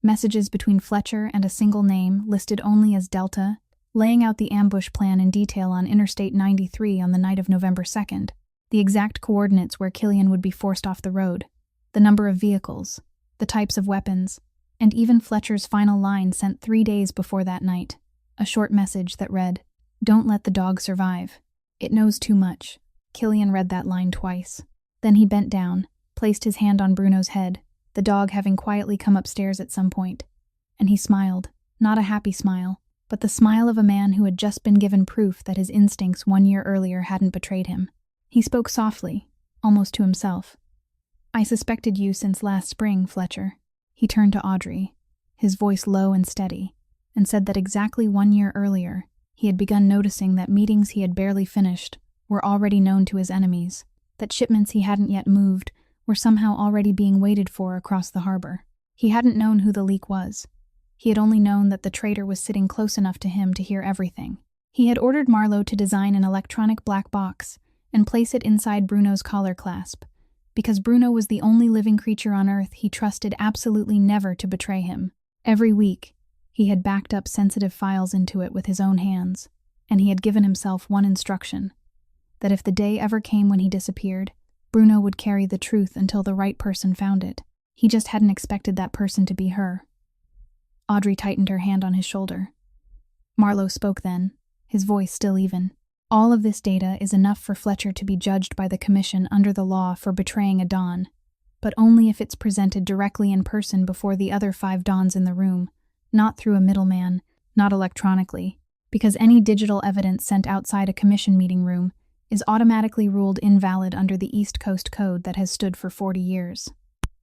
Messages between Fletcher and a single name listed only as Delta, laying out the ambush plan in detail on Interstate 93 on the night of November 2nd, the exact coordinates where Killian would be forced off the road, the number of vehicles, the types of weapons, and even Fletcher's final line sent 3 days before that night, a short message that read, "Don't let the dog survive. It knows too much." Killian read that line twice. Then he bent down, placed his hand on Bruno's head, the dog having quietly come upstairs at some point, and he smiled, not a happy smile, but the smile of a man who had just been given proof that his instincts 1 year earlier hadn't betrayed him. He spoke softly, almost to himself. "I suspected you since last spring, Fletcher." He turned to Audrey, his voice low and steady, and said that exactly 1 year earlier, he had begun noticing that meetings he had barely finished were already known to his enemies, that shipments he hadn't yet moved were somehow already being waited for across the harbor. He hadn't known who the leak was. He had only known that the traitor was sitting close enough to him to hear everything. He had ordered Marlowe to design an electronic black box and place it inside Bruno's collar clasp, because Bruno was the only living creature on Earth he trusted absolutely never to betray him. Every week, he had backed up sensitive files into it with his own hands, and he had given himself one instruction, that if the day ever came when he disappeared, Bruno would carry the truth until the right person found it. He just hadn't expected that person to be her. Audrey tightened her hand on his shoulder. Marlowe spoke then, his voice still even. "All of this data is enough for Fletcher to be judged by the Commission under the law for betraying a Don, but only if it's presented directly in person before the other 5 Dons in the room, not through a middleman, not electronically, because any digital evidence sent outside a Commission meeting room is automatically ruled invalid under the East Coast Code that has stood for 40 years.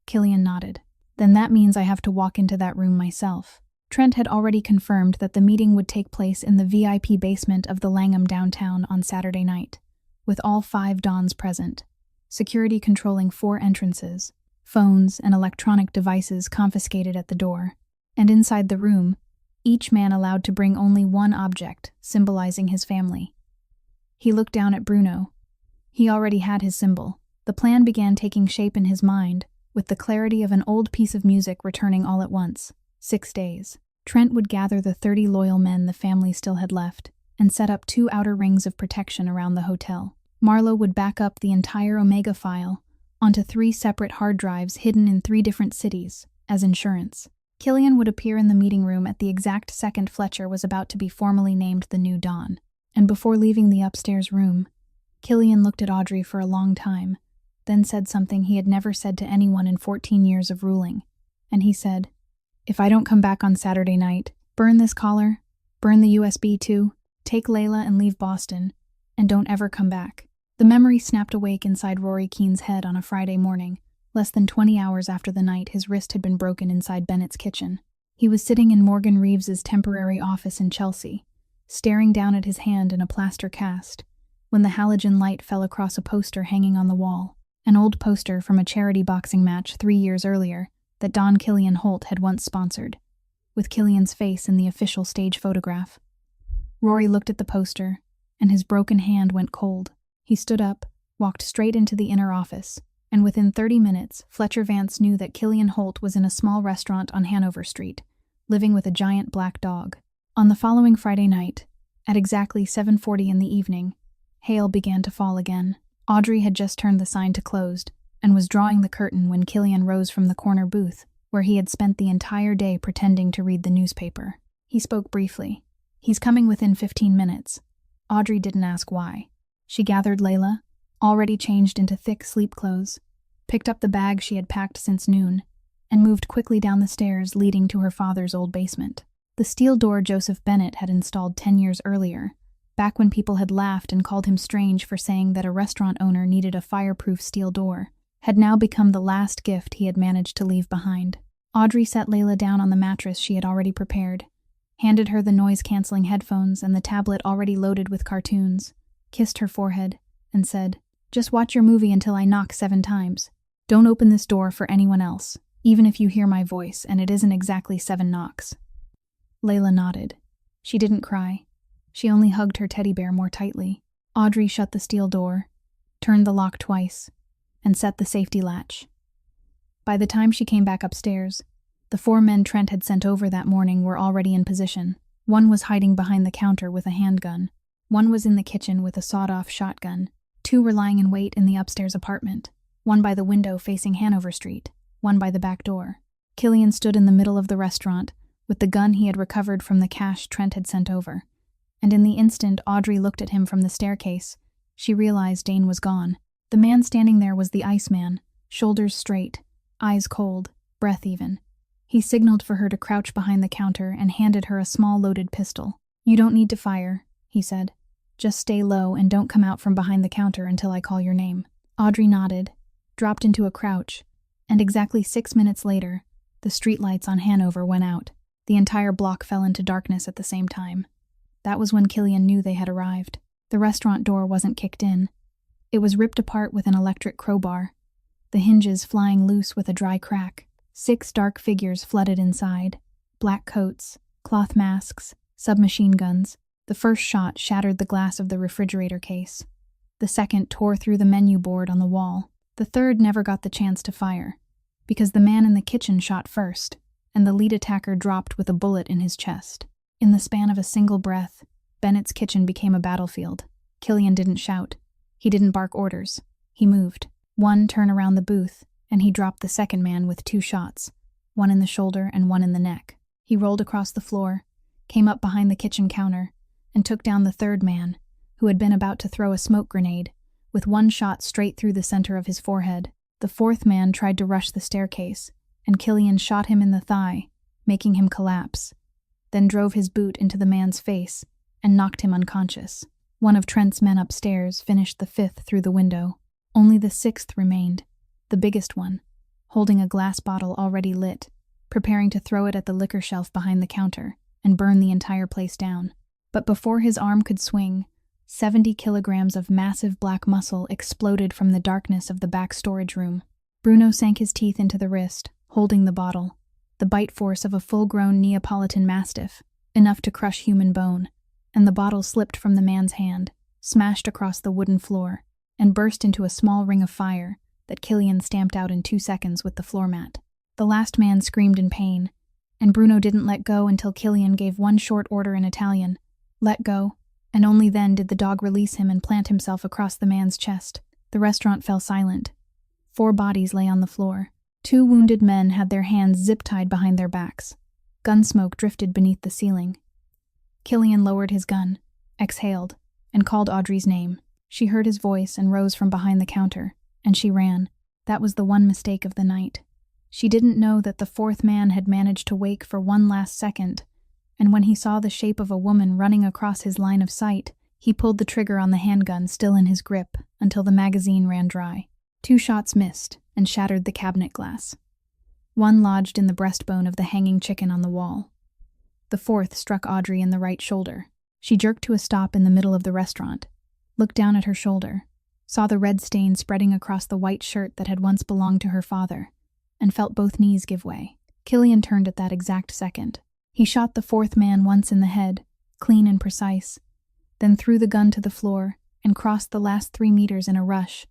Killian nodded. "Then that means I have to walk into that room myself." Trent had already confirmed that the meeting would take place in the VIP basement of the Langham downtown on Saturday night, with all 5 Dons present, security controlling 4 entrances, phones and electronic devices confiscated at the door, and inside the room, each man allowed to bring only one object, symbolizing his family. He looked down at Bruno. He already had his symbol. The plan began taking shape in his mind, with the clarity of an old piece of music returning all at once. 6 days. Trent would gather the 30 loyal men the family still had left, and set up 2 outer rings of protection around the hotel. Marlowe would back up the entire Omega file onto 3 separate hard drives hidden in 3 different cities, as insurance. Killian would appear in the meeting room at the exact second Fletcher was about to be formally named the new Don. And before leaving the upstairs room, Killian looked at Audrey for a long time, then said something he had never said to anyone in 14 years of ruling. And he said, "If I don't come back on Saturday night, burn this collar, burn the USB too, take Layla and leave Boston, and don't ever come back." The memory snapped awake inside Rory Keane's head on a Friday morning, less than 20 hours after the night his wrist had been broken inside Bennett's kitchen. He was sitting in Morgan Reeves's temporary office in Chelsea, staring down at his hand in a plaster cast, when the halogen light fell across a poster hanging on the wall. an old poster from a charity boxing match 3 years earlier that Don Killian Holt had once sponsored, with Killian's face in the official stage photograph. Rory looked at the poster, and his broken hand went cold. He stood up, walked straight into the inner office, and within 30 minutes, Fletcher Vance knew that Killian Holt was in a small restaurant on Hanover Street, living with a giant black dog. On the following Friday night, at exactly 7:40 in the evening, hail began to fall again. Audrey had just turned the sign to closed and was drawing the curtain when Killian rose from the corner booth, where he had spent the entire day pretending to read the newspaper. He spoke briefly. "He's coming within 15 minutes. Audrey didn't ask why. She gathered Layla, already changed into thick sleep clothes, picked up the bag she had packed since noon, and moved quickly down the stairs leading to her father's old basement. The steel door Joseph Bennett had installed 10 years earlier, back when people had laughed and called him strange for saying that a restaurant owner needed a fireproof steel door, had now become the last gift he had managed to leave behind. Audrey set Layla down on the mattress she had already prepared, handed her the noise-canceling headphones and the tablet already loaded with cartoons, kissed her forehead, and said, "Just watch your movie until I knock 7 times. Don't open this door for anyone else, even if you hear my voice and it isn't exactly 7 knocks." Layla nodded. She didn't cry. She only hugged her teddy bear more tightly. Audrey shut the steel door, turned the lock twice, and set the safety latch. By the time she came back upstairs, the 4 men Trent had sent over that morning were already in position. One was hiding behind the counter with a handgun. One was in the kitchen with a sawed-off shotgun. 2 were lying in wait in the upstairs apartment. One by the window facing Hanover Street, one by the back door. Killian stood in the middle of the restaurant with the gun he had recovered from the cash Trent had sent over. And in the instant Audrey looked at him from the staircase, she realized Dane was gone. The man standing there was the Iceman, shoulders straight, eyes cold, breath even. He signaled for her to crouch behind the counter and handed her a small loaded pistol. "You don't need to fire," he said. "Just stay low and don't come out from behind the counter until I call your name." Audrey nodded, dropped into a crouch, and exactly 6 minutes later, the streetlights on Hanover went out. The entire block fell into darkness at the same time. That was when Killian knew they had arrived. The restaurant door wasn't kicked in. It was ripped apart with an electric crowbar, the hinges flying loose with a dry crack. 6 dark figures flooded inside, black coats, cloth masks, submachine guns. The first shot shattered the glass of the refrigerator case. The second tore through the menu board on the wall. The third never got the chance to fire, because the man in the kitchen shot first, and the lead attacker dropped with a bullet in his chest. In the span of a single breath, Bennett's kitchen became a battlefield. Killian didn't shout. He didn't bark orders. He moved. One turn around the booth, and he dropped the second man with 2 shots, one in the shoulder and one in the neck. He rolled across the floor, came up behind the kitchen counter, and took down the third man, who had been about to throw a smoke grenade, with 1 shot straight through the center of his forehead. The fourth man tried to rush the staircase, and Killian shot him in the thigh, making him collapse, then drove his boot into the man's face and knocked him unconscious. One of Trent's men upstairs finished the 5th through the window. Only the 6th remained, the biggest one, holding a glass bottle already lit, preparing to throw it at the liquor shelf behind the counter and burn the entire place down. But before his arm could swing, 70 kilograms of massive black muscle exploded from the darkness of the back storage room. Bruno sank his teeth into the wrist, holding the bottle, the bite force of a full-grown Neapolitan Mastiff, enough to crush human bone, and the bottle slipped from the man's hand, smashed across the wooden floor, and burst into a small ring of fire that Killian stamped out in 2 seconds with the floor mat. The last man screamed in pain, and Bruno didn't let go until Killian gave 1 short order in Italian, "Let go," and only then did the dog release him and plant himself across the man's chest. The restaurant fell silent. 4 bodies lay on the floor. 2 wounded men had their hands zip-tied behind their backs. Gun smoke drifted beneath the ceiling. Killian lowered his gun, exhaled, and called Audrey's name. She heard his voice and rose from behind the counter, and she ran. That was the one mistake of the night. She didn't know that the 4th man had managed to wake for 1 last second, and when he saw the shape of a woman running across his line of sight, he pulled the trigger on the handgun still in his grip until the magazine ran dry. 2 shots missed and shattered the cabinet glass. 1 lodged in the breastbone of the hanging chicken on the wall. The 4th struck Audrey in the right shoulder. She jerked to a stop in the middle of the restaurant, looked down at her shoulder, saw the red stain spreading across the white shirt that had once belonged to her father, and felt both knees give way. Killian turned at that exact second. He shot the fourth man once in the head, clean and precise, then threw the gun to the floor and crossed the last 3 meters in a rush,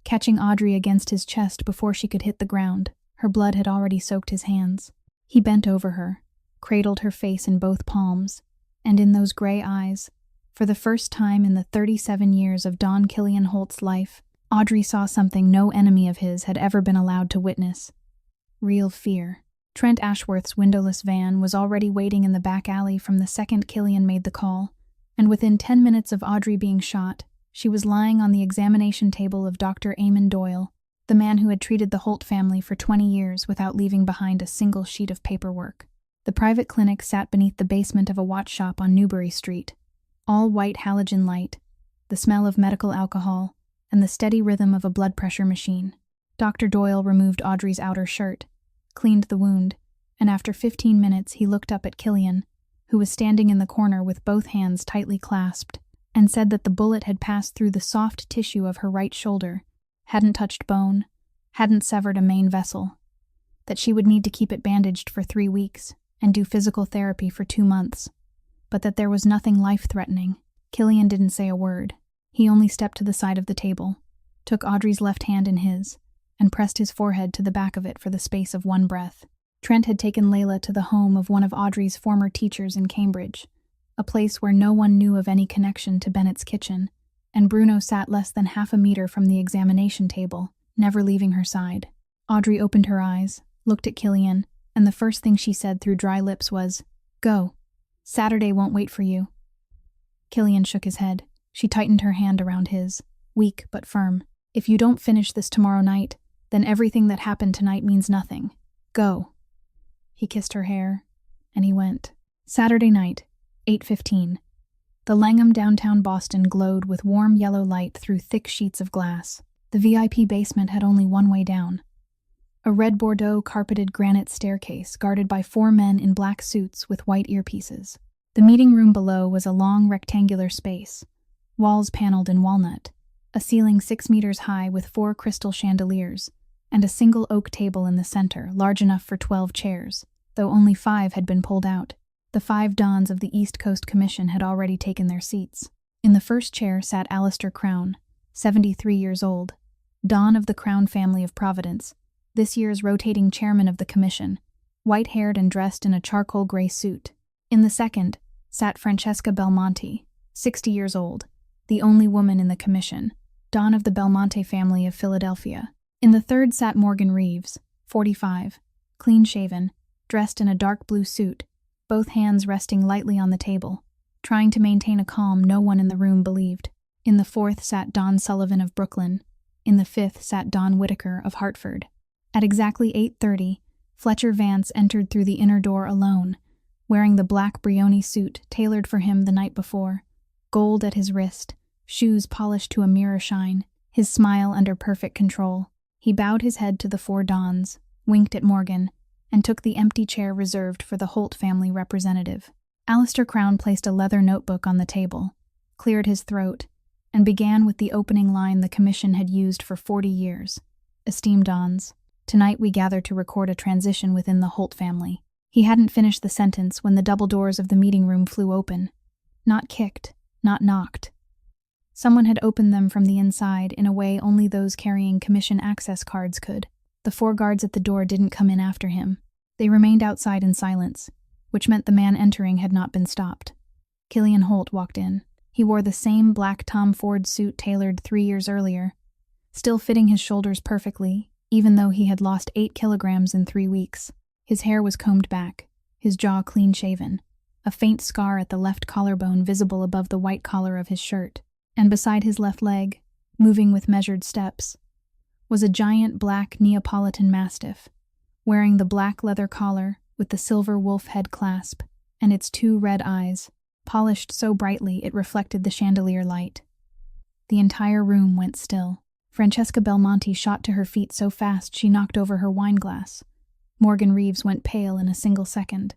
catching Audrey against his chest before she could hit the ground. Her blood had already soaked his hands. He bent over her, cradled her face in both palms, and in those gray eyes, for the first time in the 37 years of Don Killian Holt's life, Audrey saw something no enemy of his had ever been allowed to witness. Real fear. Trent Ashworth's windowless van was already waiting in the back alley from the second Killian made the call, and within 10 minutes of Audrey being shot, she was lying on the examination table of Dr. Eamon Doyle, the man who had treated the Holt family for 20 years without leaving behind a single sheet of paperwork. The private clinic sat beneath the basement of a watch shop on Newbury Street, all white halogen light, the smell of medical alcohol, and the steady rhythm of a blood pressure machine. Dr. Doyle removed Audrey's outer shirt, cleaned the wound, and after 15 minutes he looked up at Killian, who was standing in the corner with both hands tightly clasped, and said that the bullet had passed through the soft tissue of her right shoulder, hadn't touched bone, hadn't severed a main vessel, that she would need to keep it bandaged for 3 weeks and do physical therapy for 2 months, but that there was nothing life-threatening. Killian didn't say a word. He only stepped to the side of the table, took Audrey's left hand in his, and pressed his forehead to the back of it for the space of 1 breath. Trent had taken Layla to the home of one of Audrey's former teachers in Cambridge, a place where no one knew of any connection to Bennett's kitchen, and Bruno sat less than half a meter from the examination table, never leaving her side. Audrey opened her eyes, looked at Killian, and the first thing she said through dry lips was, "Go. Saturday won't wait for you." Killian shook his head. She tightened her hand around his, weak but firm. "If you don't finish this tomorrow night, then everything that happened tonight means nothing. Go." He kissed her hair, and he went. Saturday night, 8:15. The Langham downtown Boston glowed with warm yellow light through thick sheets of glass. The VIP basement had only one way down. A red Bordeaux carpeted granite staircase guarded by 4 men in black suits with white earpieces. The meeting room below was a long rectangular space, walls paneled in walnut, a ceiling 6 meters high with 4 crystal chandeliers, and a single oak table in the center, large enough for 12 chairs, though only 5 had been pulled out. The 5 dons of the East Coast Commission had already taken their seats. In the first chair sat Alistair Crown, 73 years old, don of the Crown family of Providence, this year's rotating chairman of the commission, white-haired and dressed in a charcoal gray suit. In the second sat Francesca Belmonte, 60 years old, the only woman in the commission, don of the Belmonte family of Philadelphia. In the third sat Morgan Reeves, 45, clean-shaven, dressed in a dark blue suit, both hands resting lightly on the table, trying to maintain a calm no one in the room believed. In the fourth sat Don Sullivan of Brooklyn. In the fifth sat Don Whitaker of Hartford. At exactly 8:30, Fletcher Vance entered through the inner door alone, wearing the black Brioni suit tailored for him the night before, gold at his wrist, shoes polished to a mirror shine, his smile under perfect control. He bowed his head to the 4 dons, winked at Morgan, and took the empty chair reserved for the Holt family representative. Alistair Crown placed a leather notebook on the table, cleared his throat, and began with the opening line the commission had used for 40 years. "Esteemed dons, tonight we gather to record a transition within the Holt family." He hadn't finished the sentence when the double doors of the meeting room flew open. Not kicked, not knocked. Someone had opened them from the inside in a way only those carrying commission access cards could. The 4 guards at the door didn't come in after him. They remained outside in silence, which meant the man entering had not been stopped. Killian Holt walked in. He wore the same black Tom Ford suit tailored 3 years earlier, still fitting his shoulders perfectly, even though he had lost 8 kilograms in 3 weeks. His hair was combed back, his jaw clean-shaven, a faint scar at the left collarbone visible above the white collar of his shirt, and beside his left leg, moving with measured steps, was a giant black Neapolitan Mastiff, wearing the black leather collar with the silver wolf head clasp, and its 2 red eyes, polished so brightly it reflected the chandelier light. The entire room went still. Francesca Belmonte shot to her feet so fast she knocked over her wineglass. Morgan Reeves went pale in a single second.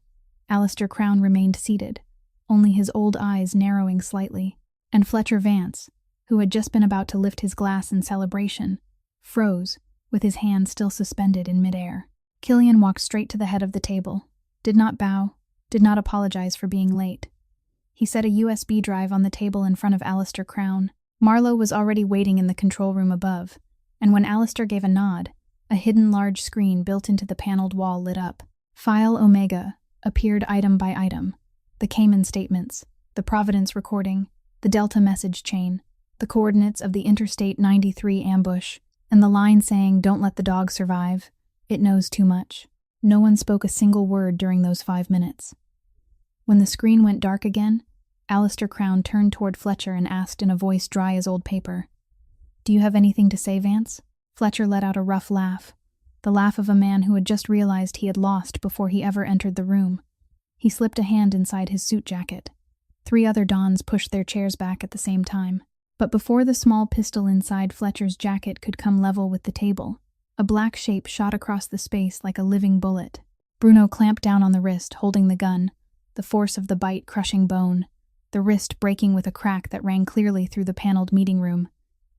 Alistair Crown remained seated, only his old eyes narrowing slightly, and Fletcher Vance, who had just been about to lift his glass in celebration, froze, with his hand still suspended in midair. Killian walked straight to the head of the table, did not bow, did not apologize for being late. He set a USB drive on the table in front of Alistair Crown. Marlowe was already waiting in the control room above, and when Alistair gave a nod, a hidden large screen built into the paneled wall lit up. File Omega appeared item by item. The Cayman statements, the Providence recording, the Delta message chain, the coordinates of the Interstate 93 ambush, and the line saying, "Don't let the dog survive. It knows too much." No one spoke a single word during those 5 minutes. When the screen went dark again, Alistair Crown turned toward Fletcher and asked in a voice dry as old paper, "Do you have anything to say, Vance?" Fletcher let out a rough laugh, the laugh of a man who had just realized he had lost before he ever entered the room. He slipped a hand inside his suit jacket. 3 other Dons pushed their chairs back at the same time. But before the small pistol inside Fletcher's jacket could come level with the table, a black shape shot across the space like a living bullet. Bruno clamped down on the wrist, holding the gun, the force of the bite crushing bone, the wrist breaking with a crack that rang clearly through the paneled meeting room,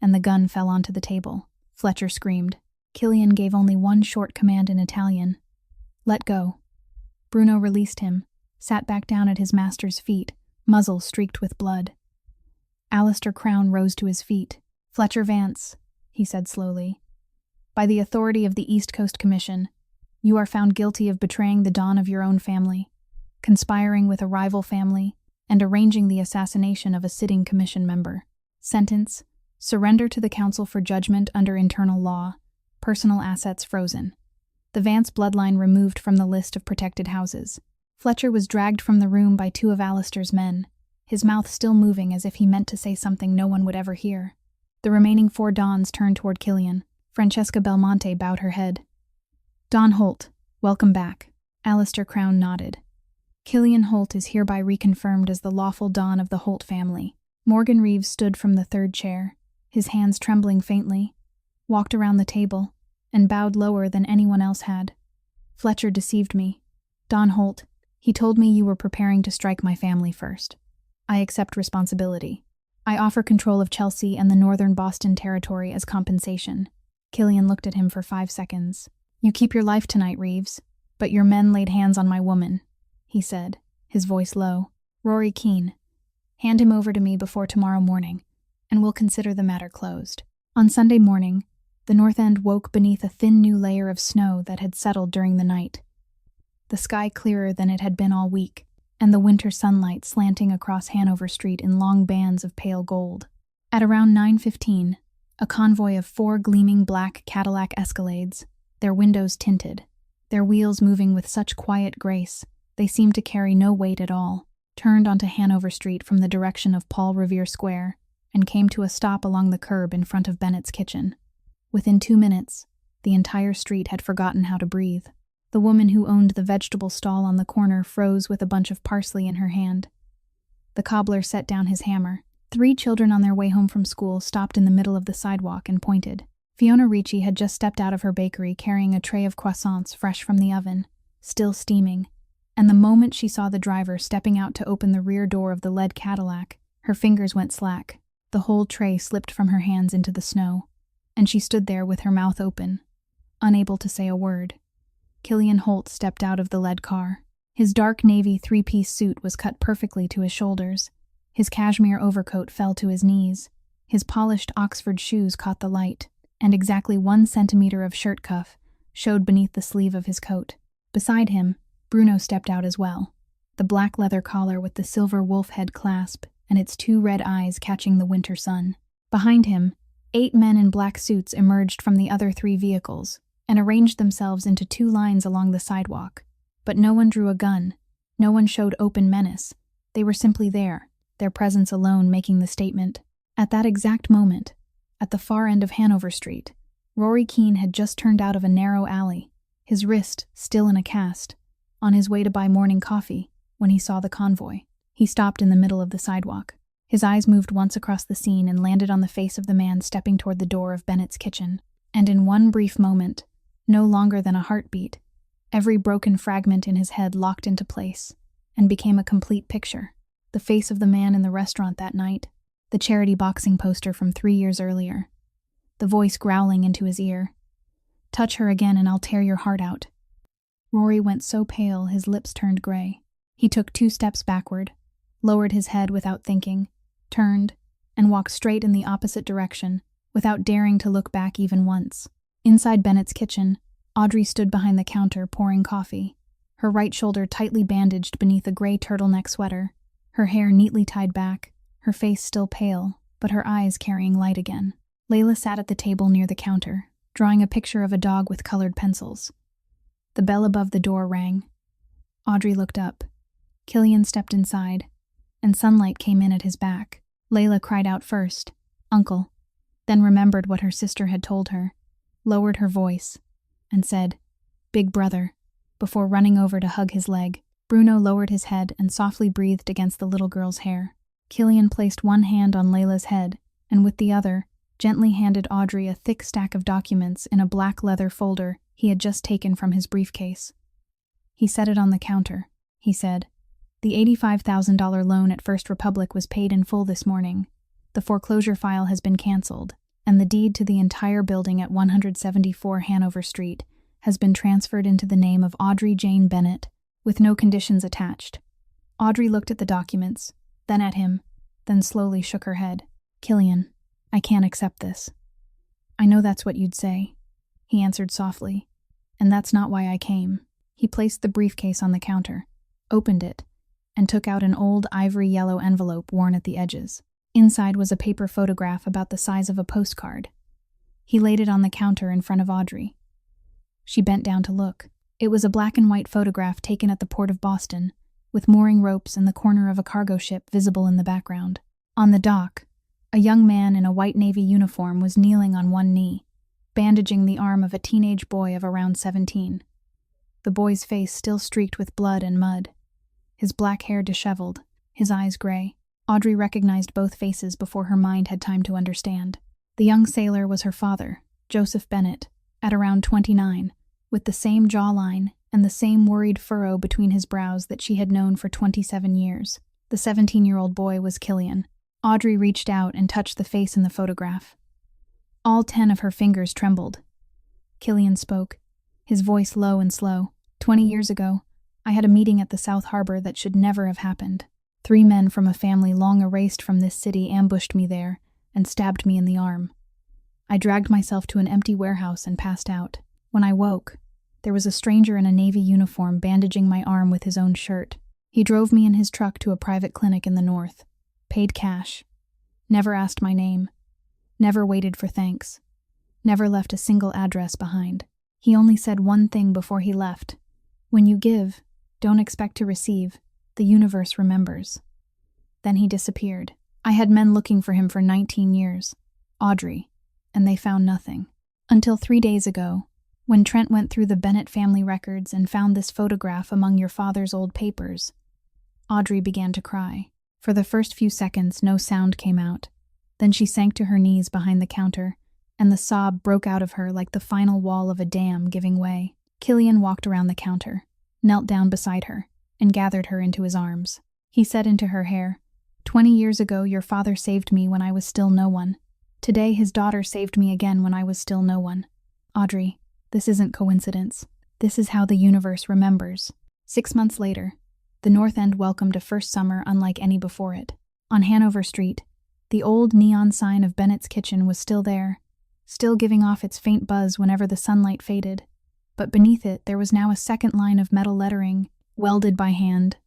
and the gun fell onto the table. Fletcher screamed. Killian gave only one short command in Italian. "Let go." Bruno released him, sat back down at his master's feet, muzzle streaked with blood. Alistair Crown rose to his feet. "Fletcher Vance," he said slowly, "by the authority of the East Coast Commission, you are found guilty of betraying the Don of your own family, conspiring with a rival family, and arranging the assassination of a sitting commission member. Sentence: surrender to the Council for judgment under internal law, personal assets frozen. The Vance bloodline removed from the list of protected houses." Fletcher was dragged from the room by 2 of Alistair's men, his mouth still moving as if he meant to say something no one would ever hear. The remaining 4 Dons turned toward Killian. Francesca Belmonte bowed her head. "Don Holt, welcome back." Alistair Crown nodded. "Killian Holt is hereby reconfirmed as the lawful Don of the Holt family." Morgan Reeves stood from the 3rd chair, his hands trembling faintly, walked around the table, and bowed lower than anyone else had. "Fletcher deceived me. Don Holt, he told me you were preparing to strike my family first. I accept responsibility. I offer control of Chelsea and the northern Boston territory as compensation." Killian looked at him for 5 seconds. "You keep your life tonight, Reeves, but your men laid hands on my woman," he said, his voice low. "Rory Keane. Hand him over to me before tomorrow morning, and we'll consider the matter closed." On Sunday morning, the North End woke beneath a thin new layer of snow that had settled during the night. The sky clearer than it had been all week, and the winter sunlight slanting across Hanover Street in long bands of pale gold. At around 9:15, a convoy of 4 gleaming black Cadillac Escalades, their windows tinted, their wheels moving with such quiet grace they seemed to carry no weight at all, turned onto Hanover Street from the direction of Paul Revere Square and came to a stop along the curb in front of Bennett's kitchen. Within 2 minutes, the entire street had forgotten how to breathe. The woman who owned the vegetable stall on the corner froze with a bunch of parsley in her hand. The cobbler set down his hammer. 3 children on their way home from school stopped in the middle of the sidewalk and pointed. Fiona Ricci had just stepped out of her bakery carrying a tray of croissants fresh from the oven, still steaming, and the moment she saw the driver stepping out to open the rear door of the lead Cadillac, her fingers went slack. The whole tray slipped from her hands into the snow, and she stood there with her mouth open, unable to say a word. Killian Holt stepped out of the lead car. His dark navy 3-piece suit was cut perfectly to his shoulders. His cashmere overcoat fell to his knees. His polished Oxford shoes caught the light, and exactly 1 centimeter of shirt cuff showed beneath the sleeve of his coat. Beside him, Bruno stepped out as well, the black leather collar with the silver wolf head clasp and its 2 red eyes catching the winter sun. Behind him, 8 men in black suits emerged from the other 3 vehicles and arranged themselves into 2 lines along the sidewalk. But no one drew a gun, no one showed open menace. They were simply there, their presence alone making the statement. At that exact moment, at the far end of Hanover Street, Rory Keane had just turned out of a narrow alley, his wrist still in a cast, on his way to buy morning coffee, when he saw the convoy. He stopped in the middle of the sidewalk. His eyes moved once across the scene and landed on the face of the man stepping toward the door of Bennett's kitchen. And in one brief moment, no longer than a heartbeat, every broken fragment in his head locked into place and became a complete picture. The face of the man in the restaurant that night, the charity boxing poster from 3 years earlier. The voice growling into his ear. "Touch her again and I'll tear your heart out." Rory went so pale his lips turned gray. He took 2 steps backward, lowered his head without thinking, turned, and walked straight in the opposite direction, without daring to look back even once. Inside Bennett's kitchen, Audrey stood behind the counter pouring coffee, her right shoulder tightly bandaged beneath a gray turtleneck sweater, her hair neatly tied back, her face still pale, but her eyes carrying light again. Layla sat at the table near the counter, drawing a picture of a dog with colored pencils. The bell above the door rang. Audrey looked up. Killian stepped inside, and sunlight came in at his back. Layla cried out first, "Uncle," then remembered what her sister had told her, lowered her voice, and said, "Big brother," before running over to hug his leg. Bruno lowered his head and softly breathed against the little girl's hair. Killian placed one hand on Layla's head, and with the other, gently handed Audrey a thick stack of documents in a black leather folder he had just taken from his briefcase. He set it on the counter. He said, "The $85,000 loan at First Republic was paid in full this morning. The foreclosure file has been canceled, and the deed to the entire building at 174 Hanover Street has been transferred into the name of Audrey Jane Bennett, with no conditions attached." Audrey looked at the documents, then at him, then slowly shook her head. "Killian, I can't accept this." "I know that's what you'd say," he answered softly, "and that's not why I came." He placed the briefcase on the counter, opened it, and took out an old ivory yellow envelope worn at the edges. Inside was a paper photograph about the size of a postcard. He laid it on the counter in front of Audrey. She bent down to look. It was a black and white photograph taken at the port of Boston, with mooring ropes and the corner of a cargo ship visible in the background. On the dock, a young man in a white Navy uniform was kneeling on one knee, bandaging the arm of a teenage boy of around 17. The boy's face still streaked with blood and mud, his black hair disheveled, his eyes gray. Audrey recognized both faces before her mind had time to understand. The young sailor was her father, Joseph Bennett, at around 29, with the same jawline and the same worried furrow between his brows that she had known for 27 years. The 17-year-old boy was Killian. Audrey reached out and touched the face in the photograph. All 10 of her fingers trembled. Killian spoke, his voice low and slow. 20 years ago, I had a meeting at the South Harbor that should never have happened. 3 men from a family long erased from this city ambushed me there and stabbed me in the arm. I dragged myself to an empty warehouse and passed out. When I woke, there was a stranger in a Navy uniform bandaging my arm with his own shirt. He drove me in his truck to a private clinic in the north, paid cash, never asked my name, never waited for thanks, never left a single address behind. He only said one thing before he left: "When you give, don't expect to receive. The universe remembers." Then he disappeared. I had men looking for him for 19 years, Audrey, and they found nothing. Until 3 days ago, when Trent went through the Bennett family records and found this photograph among your father's old papers. Audrey began to cry. For the first few seconds, no sound came out. Then she sank to her knees behind the counter, and the sob broke out of her like the final wall of a dam giving way. Killian walked around the counter, knelt down beside her, and gathered her into his arms. He said into her hair, 20 years ago your father saved me when I was still no one. Today his daughter saved me again when I was still no one. Audrey, this isn't coincidence. This is how the universe remembers." 6 months later, the North End welcomed a first summer unlike any before it. On Hanover Street, the old neon sign of Bennett's Kitchen was still there, still giving off its faint buzz whenever the sunlight faded. But beneath it there was now a second line of metal lettering, welded by hand,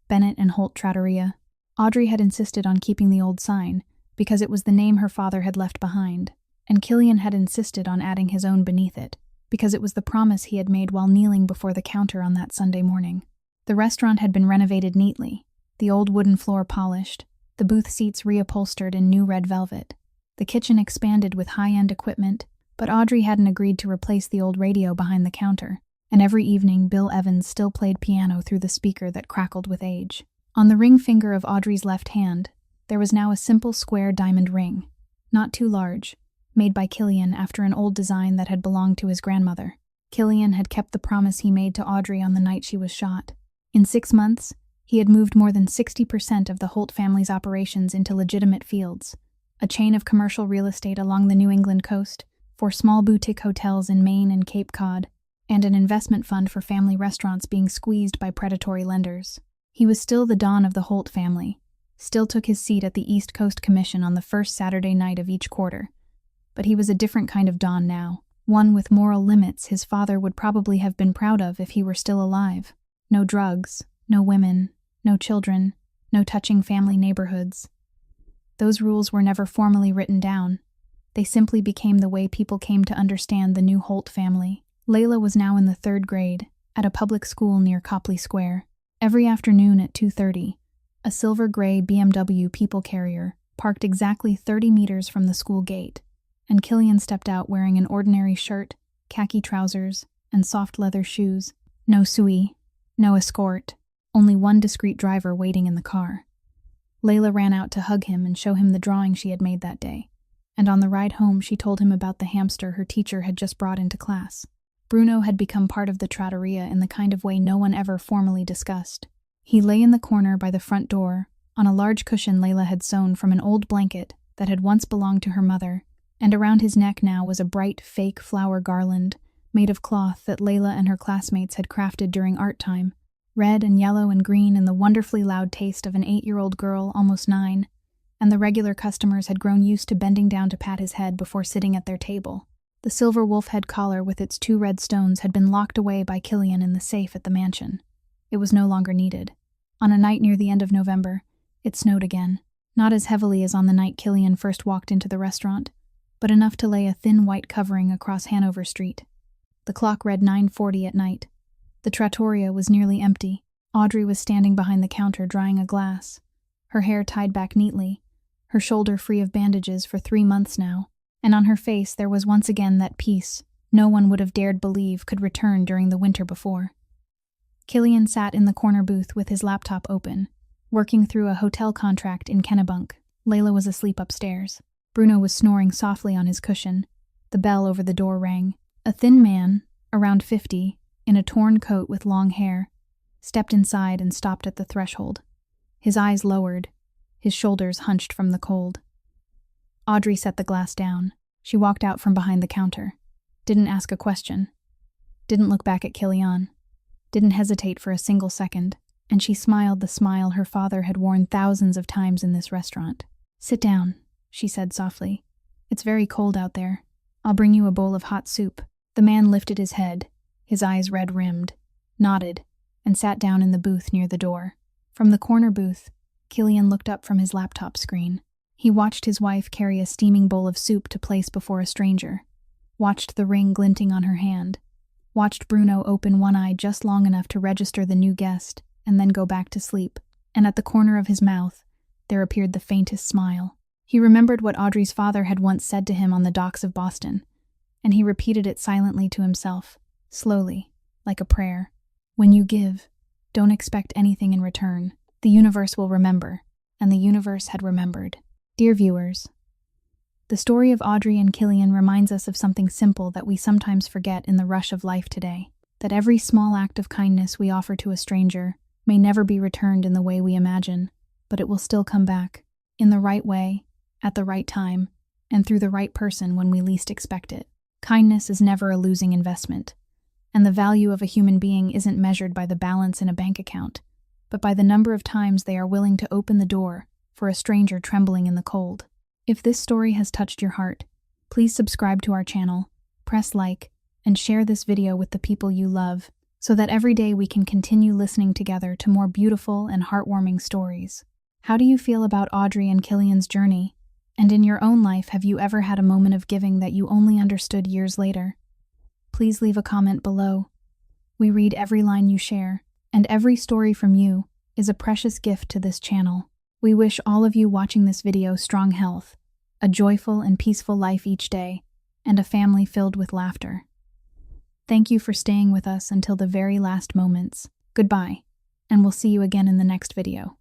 Bennett and Holt Trattoria. Audrey had insisted on keeping the old sign, because it was the name her father had left behind, and Killian had insisted on adding his own beneath it, because it was the promise he had made while kneeling before the counter on that Sunday morning. The restaurant had been renovated neatly, the old wooden floor polished, the booth seats reupholstered in new red velvet. The kitchen expanded with high-end equipment, but Audrey hadn't agreed to replace the old radio behind the counter, and every evening Bill Evans still played piano through the speaker that crackled with age. On the ring finger of Audrey's left hand, there was now a simple square diamond ring, not too large, made by Killian after an old design that had belonged to his grandmother. Killian had kept the promise he made to Audrey on the night she was shot. In 6 months, He had moved more than 60% of the Holt family's operations into legitimate fields, a chain of commercial real estate along the New England coast, 4 small boutique hotels in Maine and Cape Cod, and an investment fund for family restaurants being squeezed by predatory lenders. He was still the Don of the Holt family, still took his seat at the East Coast Commission on the first Saturday night of each quarter. But he was a different kind of Don now, one with moral limits his father would probably have been proud of if he were still alive. No drugs, no women, no children, no touching family neighborhoods. Those rules were never formally written down. They simply became the way people came to understand the new Holt family. Layla was now in the 3rd grade, at a public school near Copley Square. Every afternoon at 2:30, a silver-gray BMW people carrier parked exactly 30 meters from the school gate, and Killian stepped out wearing an ordinary shirt, khaki trousers, and soft leather shoes. No suite, no escort, only one discreet driver waiting in the car. Layla ran out to hug him and show him the drawing she had made that day, and on the ride home she told him about the hamster her teacher had just brought into class. Bruno had become part of the trattoria in the kind of way no one ever formally discussed. He lay in the corner by the front door, on a large cushion Layla had sewn from an old blanket that had once belonged to her mother, and around his neck now was a bright, fake flower garland made of cloth that Layla and her classmates had crafted during art time, red and yellow and green in the wonderfully loud taste of an 8-year-old girl almost 9, and the regular customers had grown used to bending down to pat his head before sitting at their table. The silver wolf head collar with its 2 red stones had been locked away by Killian in the safe at the mansion. It was no longer needed. On a night near the end of November, it snowed again. Not as heavily as on the night Killian first walked into the restaurant, but enough to lay a thin white covering across Hanover Street. The clock read 9:40 at night. The trattoria was nearly empty. Audrey was standing behind the counter drying a glass, her hair tied back neatly, her shoulder free of bandages for 3 months now, and on her face there was once again that peace no one would have dared believe could return during the winter before. Killian sat in the corner booth with his laptop open, working through a hotel contract in Kennebunk. Layla was asleep upstairs. Bruno was snoring softly on his cushion. The bell over the door rang. A thin man, around 50, in a torn coat with long hair, stepped inside and stopped at the threshold. His eyes lowered, his shoulders hunched from the cold. Audrey set the glass down. She walked out from behind the counter. Didn't ask a question. Didn't look back at Killian. Didn't hesitate for a single second, and she smiled the smile her father had worn thousands of times in this restaurant. "Sit down," she said softly. "It's very cold out there. I'll bring you a bowl of hot soup." The man lifted his head, his eyes red-rimmed, nodded, and sat down in the booth near the door. From the corner booth, Killian looked up from his laptop screen. He watched his wife carry a steaming bowl of soup to place before a stranger, watched the ring glinting on her hand, watched Bruno open one eye just long enough to register the new guest and then go back to sleep, and at the corner of his mouth there appeared the faintest smile. He remembered what Audrey's father had once said to him on the docks of Boston, and he repeated it silently to himself, slowly, like a prayer. "When you give, don't expect anything in return. The universe will remember," and the universe had remembered. Dear viewers, the story of Audrey and Killian reminds us of something simple that we sometimes forget in the rush of life today, that every small act of kindness we offer to a stranger may never be returned in the way we imagine, but it will still come back, in the right way, at the right time, and through the right person when we least expect it. Kindness is never a losing investment, and the value of a human being isn't measured by the balance in a bank account, but by the number of times they are willing to open the door for a stranger trembling in the cold. If this story has touched your heart, please subscribe to our channel, press like, and share this video with the people you love, so that every day we can continue listening together to more beautiful and heartwarming stories. How do you feel about Audrey and Killian's journey? And in your own life, have you ever had a moment of giving that you only understood years later? Please leave a comment below. We read every line you share, and every story from you is a precious gift to this channel. We wish all of you watching this video strong health, a joyful and peaceful life each day, and a family filled with laughter. Thank you for staying with us until the very last moments. Goodbye, and we'll see you again in the next video.